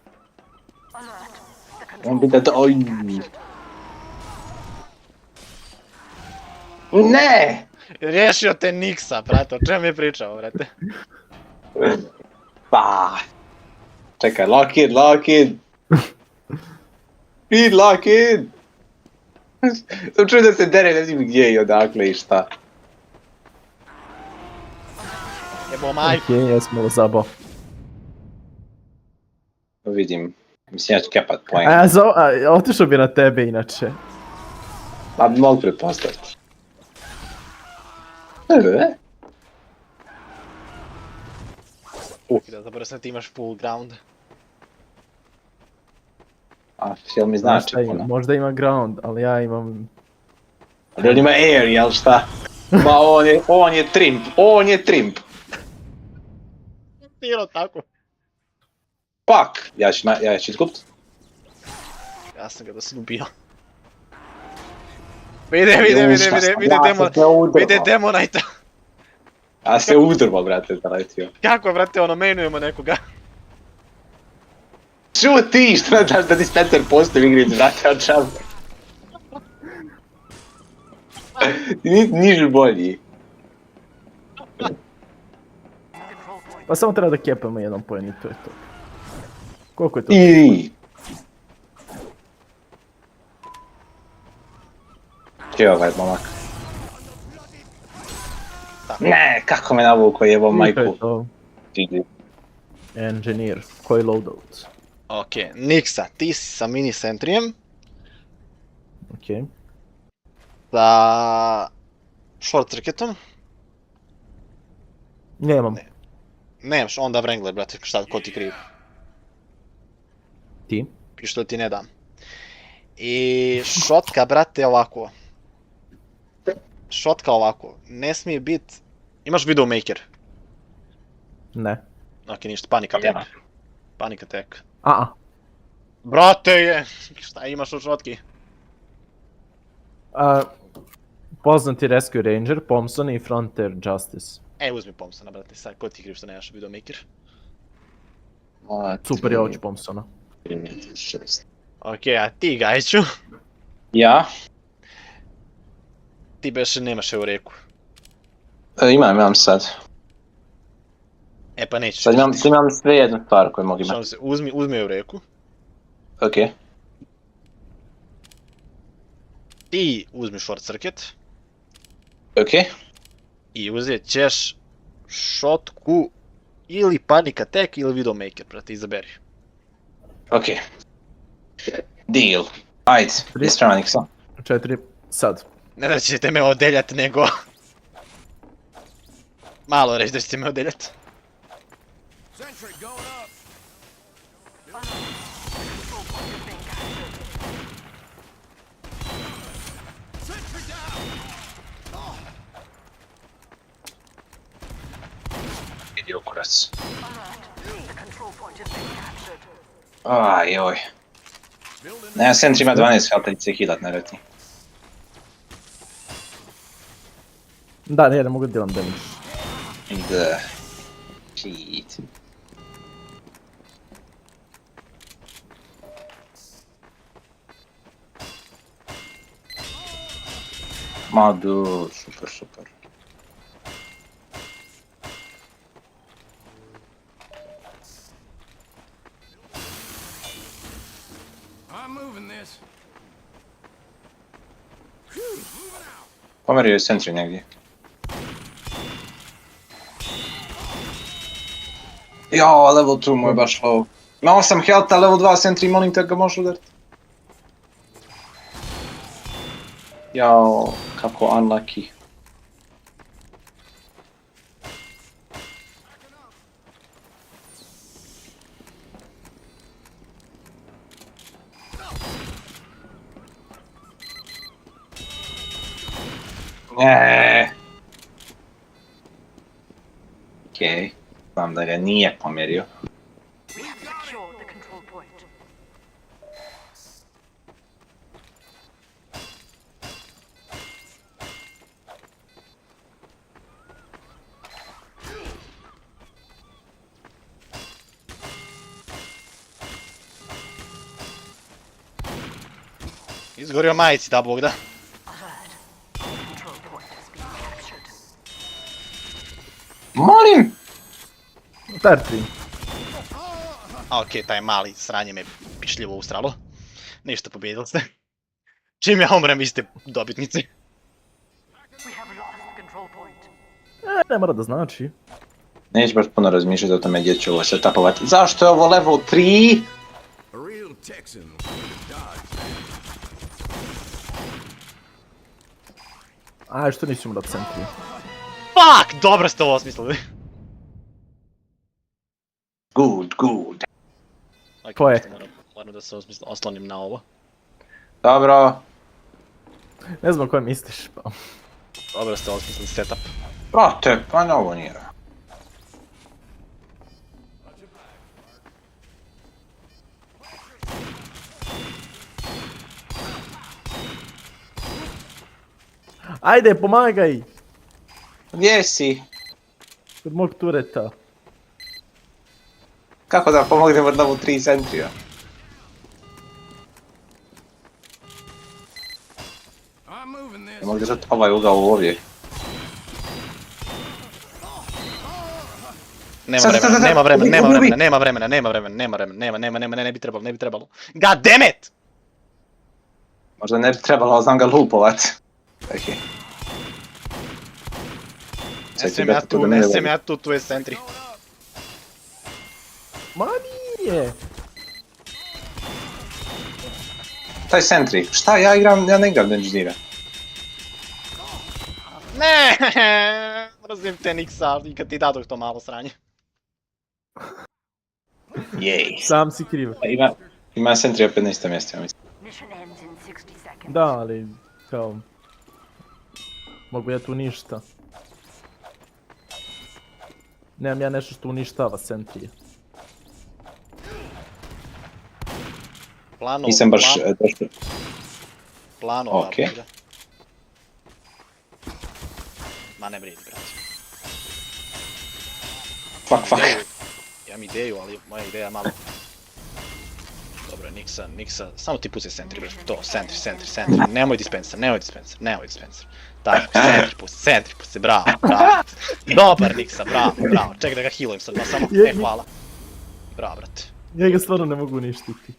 [SPEAKER 7] Alert. The
[SPEAKER 4] On
[SPEAKER 7] control
[SPEAKER 4] bi da to... Oj. Ne!
[SPEAKER 1] Riješio te Nixa, brate, o čem je pričao, brate?
[SPEAKER 4] Pa. Čekaj, lock in. Speed lock in! Sam čuo da se dere, ne znam gdje i odakle i šta.
[SPEAKER 1] Jebo majku.
[SPEAKER 3] Okej, ja sam malo zabao.
[SPEAKER 4] Vidim. Mislim, ja ću kepat point.
[SPEAKER 3] Otišao bi na tebe inače.
[SPEAKER 4] Pa mogu pretpostaviti.
[SPEAKER 1] Da zaboravim sam ti imaš full ground.
[SPEAKER 4] A, jel mi znači puno?
[SPEAKER 3] Možda ima ground, ali ja imam...
[SPEAKER 4] Ali on ima air, jel šta? Ma on je trimp.
[SPEAKER 1] Tiro tako.
[SPEAKER 4] Fuck! Ja ću izgubit.
[SPEAKER 1] Ja sam ga doslubio. Vide Demonite.
[SPEAKER 4] Ja se udrbo, brate, zaletio.
[SPEAKER 1] Kako, brate, ono, mainujemo nekoga.
[SPEAKER 4] Šuti, što ne daš da dispenser postoji u igrici, brate, od čas. Niži bolji.
[SPEAKER 3] Pa samo treba da kepamo jedan poen i to je to. Koliko je to?
[SPEAKER 4] I. Gdje je ovaj momak? Ne, kako me navuko jebo
[SPEAKER 3] I to je
[SPEAKER 4] majku.
[SPEAKER 3] to.
[SPEAKER 4] GG.
[SPEAKER 3] Engineer, koji loadout?
[SPEAKER 1] Okej, Nixa, ti si sa mini sentrijem,
[SPEAKER 3] Okej.
[SPEAKER 1] sa short circuitom.
[SPEAKER 3] Nemam.
[SPEAKER 1] Nemaš, onda Wrangler, brate, šta, ko ti kriv?
[SPEAKER 3] Ti?
[SPEAKER 1] Pištolj ti ne dam. I šotka, brate, ovako. Šotka ovako, ne smije bit... Imaš Widowmaker?
[SPEAKER 3] Ne.
[SPEAKER 1] Ok, ništa, panika tek. Panika tek.
[SPEAKER 3] A.
[SPEAKER 1] Brate je! Šta imaš od šotki?
[SPEAKER 3] Poznati Rescue Ranger, Pomson i Frontier Justice.
[SPEAKER 1] Uzmi Pomsona, brate, sad, ko ti kriv što nemaš Widowmaker?
[SPEAKER 3] Super, ja hoću Pomsona.
[SPEAKER 1] Ok, a ti, Gajću,
[SPEAKER 4] Ja?
[SPEAKER 1] ti beše nemaš Eureku.
[SPEAKER 4] Imam sad.
[SPEAKER 1] E pa nećeš.
[SPEAKER 4] Sad imam sve jednu stvar koju mogu imati.
[SPEAKER 1] Uzmi Eureku.
[SPEAKER 4] Okej.
[SPEAKER 1] Ti uzmi short circuit.
[SPEAKER 4] Okej.
[SPEAKER 1] I uzet ćeš šotku ili panic attack ili Widowmaker, brate, izaberi.
[SPEAKER 4] Okej. Deal. Ajde, ispravno Nixa.
[SPEAKER 3] 4, sad.
[SPEAKER 1] Ne da ćete me odeljat, nego... Malo reći da ćete me odeljat.
[SPEAKER 4] Idi u kurac.
[SPEAKER 7] The control point has been captured.
[SPEAKER 4] Ajoj. Ne, Sentry ima 12 health, će se healat, ne reti.
[SPEAKER 3] Da, ne mogu da delam damage.
[SPEAKER 4] Da. Shit. Madu, super. Pomerio je Sentry negdje. Jao, level 2 mu je baš low. Ima 8 health, level 2 Sentry, molim te ga možeš udarit. Jao, kako unlucky. Okej, znam da ga nije pomjerio.
[SPEAKER 7] We have secured the control point.
[SPEAKER 1] Izgorio majici, da bog da.
[SPEAKER 7] Alert. The control point is being captured.
[SPEAKER 4] Molim!
[SPEAKER 3] Tar 3.
[SPEAKER 1] A okej, taj mali sranje me pišljivo ustralo. Ništa, pobjedili ste. Čim ja umrem, vi ste dobitnici.
[SPEAKER 7] We have lost the control point.
[SPEAKER 3] Ne mora da znači.
[SPEAKER 4] Neću baš puno razmišljati o tome gdje ću ovo setapovati. Zašto je ovo level 3?
[SPEAKER 5] A real Texan.
[SPEAKER 3] Aj, što nisi umro centri?
[SPEAKER 1] Fuck, dobro ste ovo osmislili.
[SPEAKER 4] Good, good.
[SPEAKER 3] Ko je?
[SPEAKER 1] Moram da se oslonim na ovo.
[SPEAKER 4] Dobro.
[SPEAKER 3] Ne znam koje misliš, pa...
[SPEAKER 1] Dobro ste osmislili setup.
[SPEAKER 4] Brate, pa ne ovo nije.
[SPEAKER 3] Ajde, pomagaj!
[SPEAKER 4] Gdje si?
[SPEAKER 3] Kod mog tureta.
[SPEAKER 4] Kako da pomognem od novu 3 centrija?
[SPEAKER 5] I'm moving this.
[SPEAKER 4] Ne mogu držati ovaj ugao ovdje.
[SPEAKER 1] Nema
[SPEAKER 4] Sad,
[SPEAKER 1] vremena,
[SPEAKER 4] sad,
[SPEAKER 1] nema vremena,
[SPEAKER 4] ubi,
[SPEAKER 1] nema
[SPEAKER 4] ubi,
[SPEAKER 1] vremena,
[SPEAKER 4] ubi.
[SPEAKER 1] nema vremena, nema vremena, nema vremena, ne bi trebalo, ne bi trebalo. God damn it!
[SPEAKER 4] Možda ne bi trebalo, ali znam ga lupovat. Okej.
[SPEAKER 1] Ne smijem ja tu, ne smijem ja tu je centri.
[SPEAKER 3] Ma nije!
[SPEAKER 4] Taj sentry, šta ja igram, ja ne igram da inženjira.
[SPEAKER 1] Ne, mrzim te Nixa i kad ti dadoh to malo sranje.
[SPEAKER 4] Jej.
[SPEAKER 3] Sam si kriv.
[SPEAKER 4] Ima sentry opet na istom mjestu, ja mislim.
[SPEAKER 7] Mission ends in 60 seconds.
[SPEAKER 3] Da, ali... kao... Mogu ja tu ništa. Nemam ja nešto što uništava centrije.
[SPEAKER 1] Plano,
[SPEAKER 4] Nisam baš došao.
[SPEAKER 1] plano,
[SPEAKER 4] Okej.
[SPEAKER 1] da. Ma ne brini, brate.
[SPEAKER 4] Fuck.
[SPEAKER 1] Ja mi ideju, ali moja ideja je malo... Dobro, Nixa, samo ti pusti centri, brate, to, centri, nemoj dispenser. Tako, centri pusti, bravo. Dobar Nixa, bravo, čekaj da ga healujem sad, samo, hvala. Bravo, brate.
[SPEAKER 3] Ja ga stvarno ne mogu uništiti.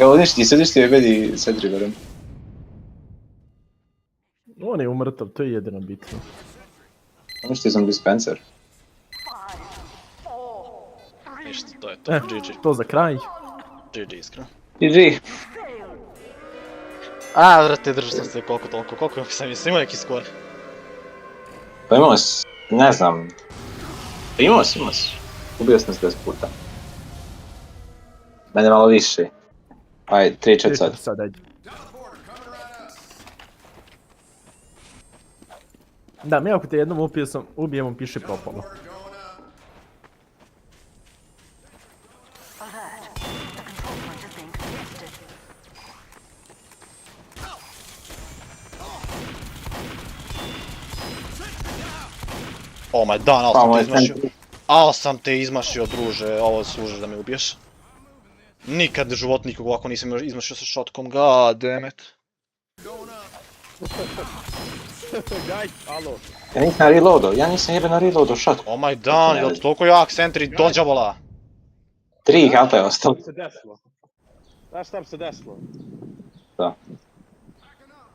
[SPEAKER 4] Evo uništio je meni sentry, verujem.
[SPEAKER 3] On je umrtav, to je jedino bitno.
[SPEAKER 4] Uništio sam dispenser.
[SPEAKER 7] 5, 4, 3,
[SPEAKER 1] Ništa, to je to, GG,
[SPEAKER 3] To za kraj.
[SPEAKER 1] iskreno.
[SPEAKER 4] GG.
[SPEAKER 1] A, brate, držao sam se koliko toliko, koliko sam imao neki skor.
[SPEAKER 4] Pa imao si, ne znam. Imao si. Ubio sam se 10 puta. Mene malo više. Aj, 3-4 sad.
[SPEAKER 3] Sad, ajde. Da, mi ako te jednom ubijem, on piše propalo.
[SPEAKER 7] alert. The control point is being contested.
[SPEAKER 1] Oh my dan,
[SPEAKER 4] Pa moj sentry.
[SPEAKER 1] Al sam te izmašio, druže, ovo služiš da me ubiješ. Nikad u životu nikog ovako nisam izmašio sa shotkom, god damn it.
[SPEAKER 2] Gaj, alo.
[SPEAKER 4] Ja nisam jebeno reloadao shot.
[SPEAKER 1] Oh my dan, jel toliko jak sentry dođavola?
[SPEAKER 4] 3 health je ostalo.
[SPEAKER 2] Se desilo. Znaš šta mi se desilo?
[SPEAKER 4] Da.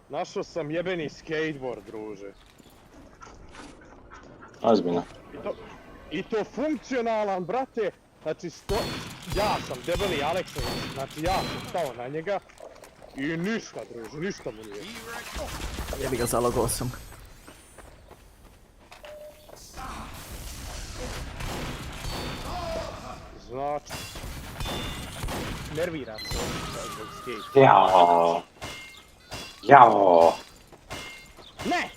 [SPEAKER 2] Našao sam jebeni skateboard, druže.
[SPEAKER 4] Ozbiljno.
[SPEAKER 2] I to funkcionalan, brate. Znači, ja sam debeli Aleksović, znači ja sam stao na njega. I ništa, druže, ništa mu nije.
[SPEAKER 3] Jebi ga, zalagao sam.
[SPEAKER 2] Znači... Nerviram se zbog skate.
[SPEAKER 4] Jao.
[SPEAKER 2] Ne!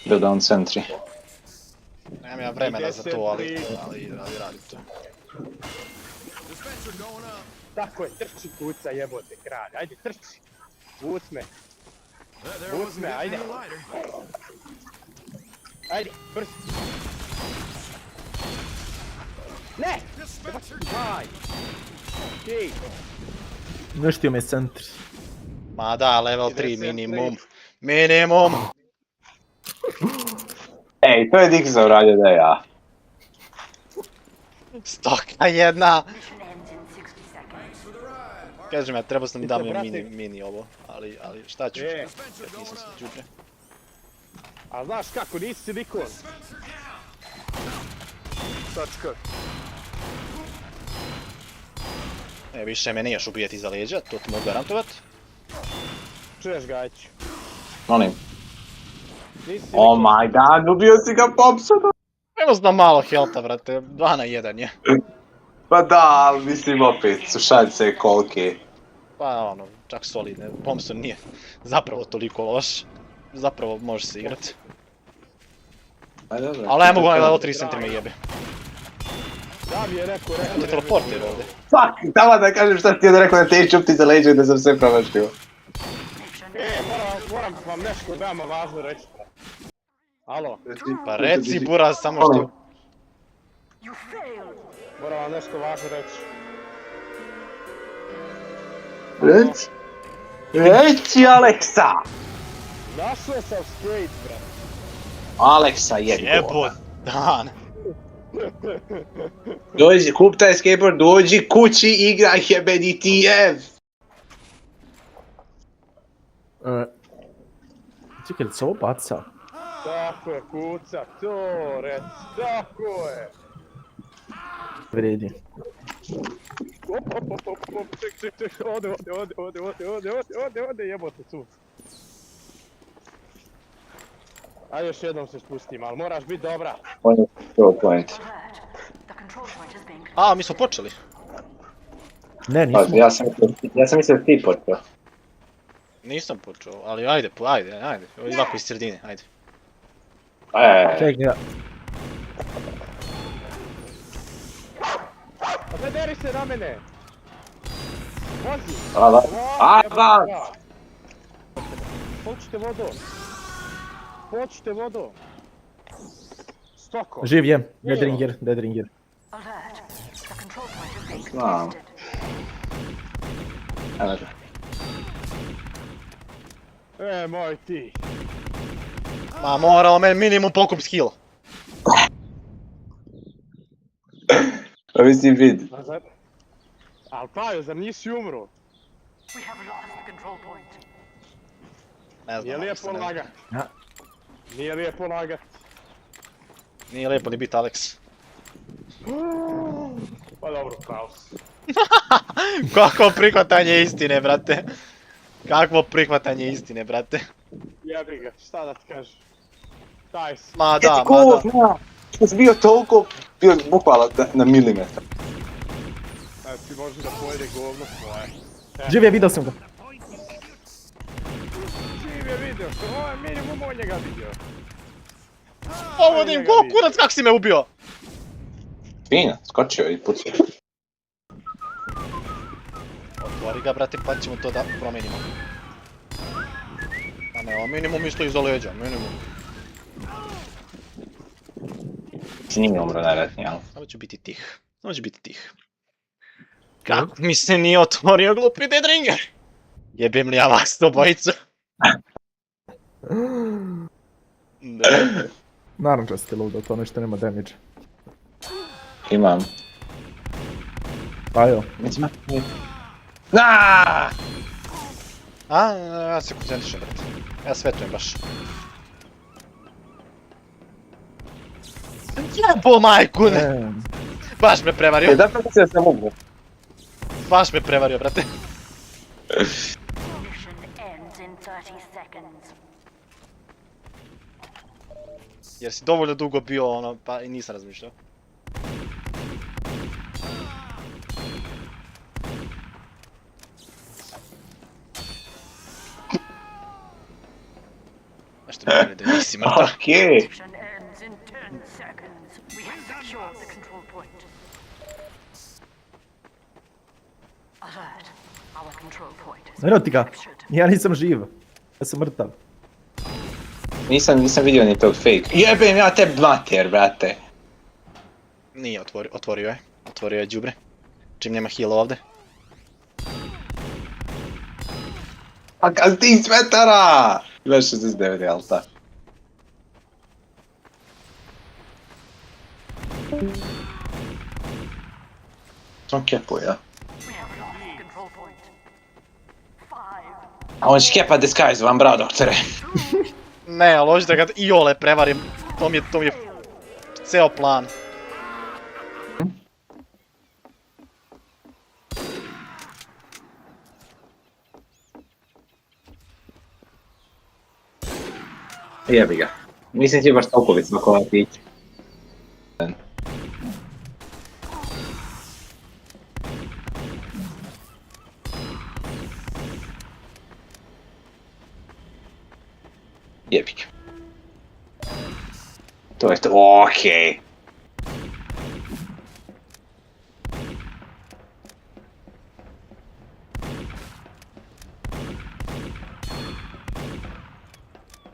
[SPEAKER 4] Bio da on sentry.
[SPEAKER 1] Nemam ja vremena za to, ali radim to.
[SPEAKER 2] Tako je, trči kuca jebote kralj, ajde trči. Vuc me. Vuc me, ajde. Ajde, brzo. Ne! Daj! Okej.
[SPEAKER 3] Uništio me centri.
[SPEAKER 1] Ma da, level
[SPEAKER 2] Ide
[SPEAKER 1] 3
[SPEAKER 2] centri.
[SPEAKER 1] minimum. Minimum!
[SPEAKER 4] Ej, to je Dixon uradio da ja.
[SPEAKER 1] Stoka jedna!
[SPEAKER 7] Mission ends in 60 seconds.
[SPEAKER 1] Kažem ja, trebao sam da mi
[SPEAKER 2] brate.
[SPEAKER 1] mini ovo, ali šta ću?
[SPEAKER 2] E,
[SPEAKER 1] Kad nisam se đubre.
[SPEAKER 2] a znaš kako, nisi silikon. Točka.
[SPEAKER 1] E, više me niješ ubijeti iza leđa, to ti mogu garantovat.
[SPEAKER 2] Čuješ Gajić?
[SPEAKER 4] Molim.
[SPEAKER 2] Nisi silikon.
[SPEAKER 4] Oh my god, ubio si ga Popsona.
[SPEAKER 1] Evo znam malo helta, brate, 2 na 1 je.
[SPEAKER 4] Pa da, ali mislim opet, su šanse kolike.
[SPEAKER 1] Pa ono, čak solidne, Thompson nije zapravo toliko loš. Zapravo može se igrat.
[SPEAKER 4] Pa dobro.
[SPEAKER 1] Ali ne mogu onaj level 3 centri me jebe.
[SPEAKER 2] Da bi je rekao,
[SPEAKER 1] To je teleporter ovdje.
[SPEAKER 4] Fuck, tamo da kažem šta ti je rekao da te je čupti za leđe i da sam sve promašio.
[SPEAKER 7] Mission
[SPEAKER 2] moram vam nešto veoma važno reći. Alo,
[SPEAKER 1] Pa reci Buraz, samo što...
[SPEAKER 7] You failed.
[SPEAKER 2] moram vam nešto važno reći.
[SPEAKER 4] Reci. Reci, Aleksa!
[SPEAKER 2] Našao sam straight, brat.
[SPEAKER 4] Aleksa je
[SPEAKER 1] Jebo dan.
[SPEAKER 4] Dođi, kup taj skateboard, dođi kući, igraj jebeni TF!
[SPEAKER 3] Čekaj, li se ovo baca?
[SPEAKER 2] Tako je, kuca, to reci, tako je.
[SPEAKER 3] Vredi.
[SPEAKER 2] Op, ček, ode, jebote, tu. Ajde još jednom se spustim, ali moraš biti dobra.
[SPEAKER 4] On je to point.
[SPEAKER 7] Alert. The control point is being
[SPEAKER 1] A, mi smo počeli.
[SPEAKER 3] Ne,
[SPEAKER 4] Pa,
[SPEAKER 3] nismo.
[SPEAKER 4] ja sam mislio da ti počeo.
[SPEAKER 1] Nisam počeo, ali ajde. Ovako iz sredine, ajde.
[SPEAKER 3] Čekaj, ja.
[SPEAKER 2] A ne deri se na mene! Vozi!
[SPEAKER 4] Da.
[SPEAKER 2] Počite vodo! Stoko!
[SPEAKER 3] Živ jem. Deadringer.
[SPEAKER 7] alert. The control point is being
[SPEAKER 4] Wow.
[SPEAKER 7] contested.
[SPEAKER 4] Evo ga.
[SPEAKER 2] Moj ti!
[SPEAKER 1] Ma morao me minimum pokup skill.
[SPEAKER 4] Pa mislim vidi.
[SPEAKER 2] Al Pajo, zar nisi umro?
[SPEAKER 7] We have lost the control point.
[SPEAKER 1] Ne
[SPEAKER 2] Nije
[SPEAKER 1] znam,
[SPEAKER 2] lijepo
[SPEAKER 1] ne znam.
[SPEAKER 2] lagat.
[SPEAKER 3] Ja.
[SPEAKER 2] Nije lijepo lagat.
[SPEAKER 1] Nije lijepo ni bit Alex.
[SPEAKER 2] Pa dobro, pravo si.
[SPEAKER 1] Kakvo prihvatanje istine, brate. Kakvo prihvatanje istine, brate.
[SPEAKER 2] Jebi ga, šta da ti kažem? Taj si.
[SPEAKER 1] Ma da.
[SPEAKER 4] Što si bio toliko, bio bukvalno na milimetar.
[SPEAKER 2] Ti može da pojede govno svoje.
[SPEAKER 3] Živ je, vidio sam ga.
[SPEAKER 2] Živ je vidio, što ovo je minimum on njega vidio.
[SPEAKER 1] Povodim, kurac, kak si me ubio?
[SPEAKER 4] Fino, skočio i pucao.
[SPEAKER 1] Otvori ga, brate, pa ćemo to da promijenimo. A ne, ovo minimum isto iza leđa, minimum.
[SPEAKER 4] S njim je umro najvjerojatnije, ali...
[SPEAKER 1] Samo ću biti tih. Kako mi se nije otvorio glupi Deadringer? Jebem li ja vas to bojicu? Ne.
[SPEAKER 3] Narančasti ludo, to nešto nema damage.
[SPEAKER 4] Imam.
[SPEAKER 3] Pa jo.
[SPEAKER 4] Aaaa!
[SPEAKER 1] A, ja se koncentrišem, brate. Ja svetujem baš. Jebo majku, ne! Baš me prevario,
[SPEAKER 4] Da sam se sam umro.
[SPEAKER 1] baš me prevario, brate.
[SPEAKER 7] Mission ends in 30 seconds.
[SPEAKER 1] Jer si dovoljno dugo bio ono, pa i nisam razmišljao. Nešto mi da nisi mrtav.
[SPEAKER 4] Okej.
[SPEAKER 7] Mission ends in 10 seconds. We have secured the control point. Alert. Our control point is
[SPEAKER 3] Eno ti ga.
[SPEAKER 7] captured.
[SPEAKER 3] Ja nisam živ. Ja sam mrtav.
[SPEAKER 4] Nisam vidio ni tog fake. Jebem ja te mater, brate.
[SPEAKER 1] Nije otvorio je. Otvorio je đubre. Čim nema heal ovde.
[SPEAKER 4] A kad ti iz metara! Imaš 69, jel ta? On kepuje, ja?
[SPEAKER 7] We have lost the control point. 5.
[SPEAKER 4] A on će kepa disguise vam, bravo, doktore.
[SPEAKER 1] Ne, ali hoću da ga iole prevarim. To mi je ceo plan.
[SPEAKER 4] Jebi ga. Mislim ti baš toliko već svako otići. Jebi ga. To je to, okej.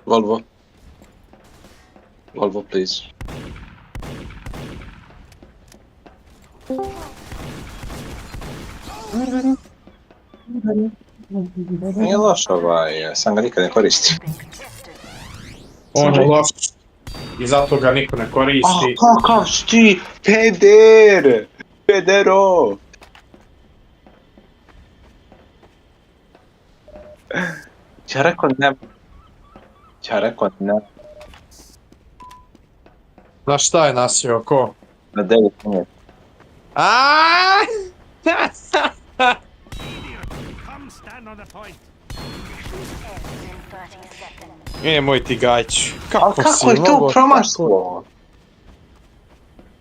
[SPEAKER 4] Volvo. Volvo, please. Nije loš sam ga nikad ne koristim.
[SPEAKER 6] On je loš. I zato ga niko ne koristi.
[SPEAKER 4] Kakav si ti, peder! Pedero! Ja rekao ne.
[SPEAKER 2] Na šta je nasio, ko?
[SPEAKER 4] Na 9 minut.
[SPEAKER 2] Aaaa!
[SPEAKER 5] Come stand on the point.
[SPEAKER 7] In 30 seconds.
[SPEAKER 2] Moj ti gajć.
[SPEAKER 4] Ali kako je to promašlo?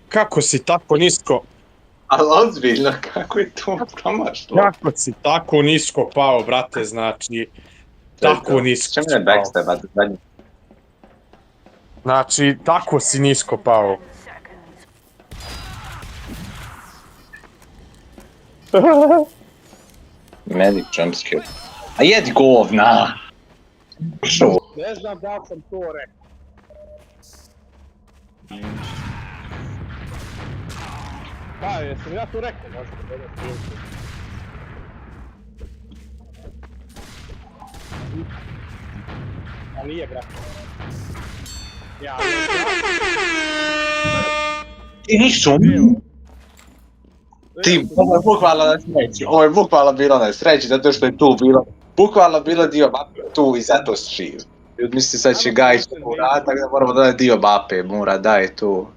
[SPEAKER 2] Kako si tako nisko?
[SPEAKER 4] Ali ozbiljno, kako je to promašlo?
[SPEAKER 2] Kako si tako nisko pao, brate, znači... Tako nisko
[SPEAKER 4] Čemu
[SPEAKER 2] si
[SPEAKER 4] ne
[SPEAKER 2] pao.
[SPEAKER 4] backstab, a zadnji?
[SPEAKER 2] Znači, tako si nisko pao.
[SPEAKER 7] 10 seconds.
[SPEAKER 4] Medic jumpscare. A jedi govna! Što?
[SPEAKER 2] Ne znam da li sam to rekao. Da, jesam ja to rekao, možda da ne slijedeći. Ali nije brate. Ja.
[SPEAKER 4] Ti nisu? Ti, ovo je bukvalno na sreći, ovo je bukvalno bilo na sreći, zato što je tu bilo, bukvalno bilo dio mape tu i zato si živ. Misli sad će Gajić u rad, tako da moramo dodati dio mape, mora, da je tu.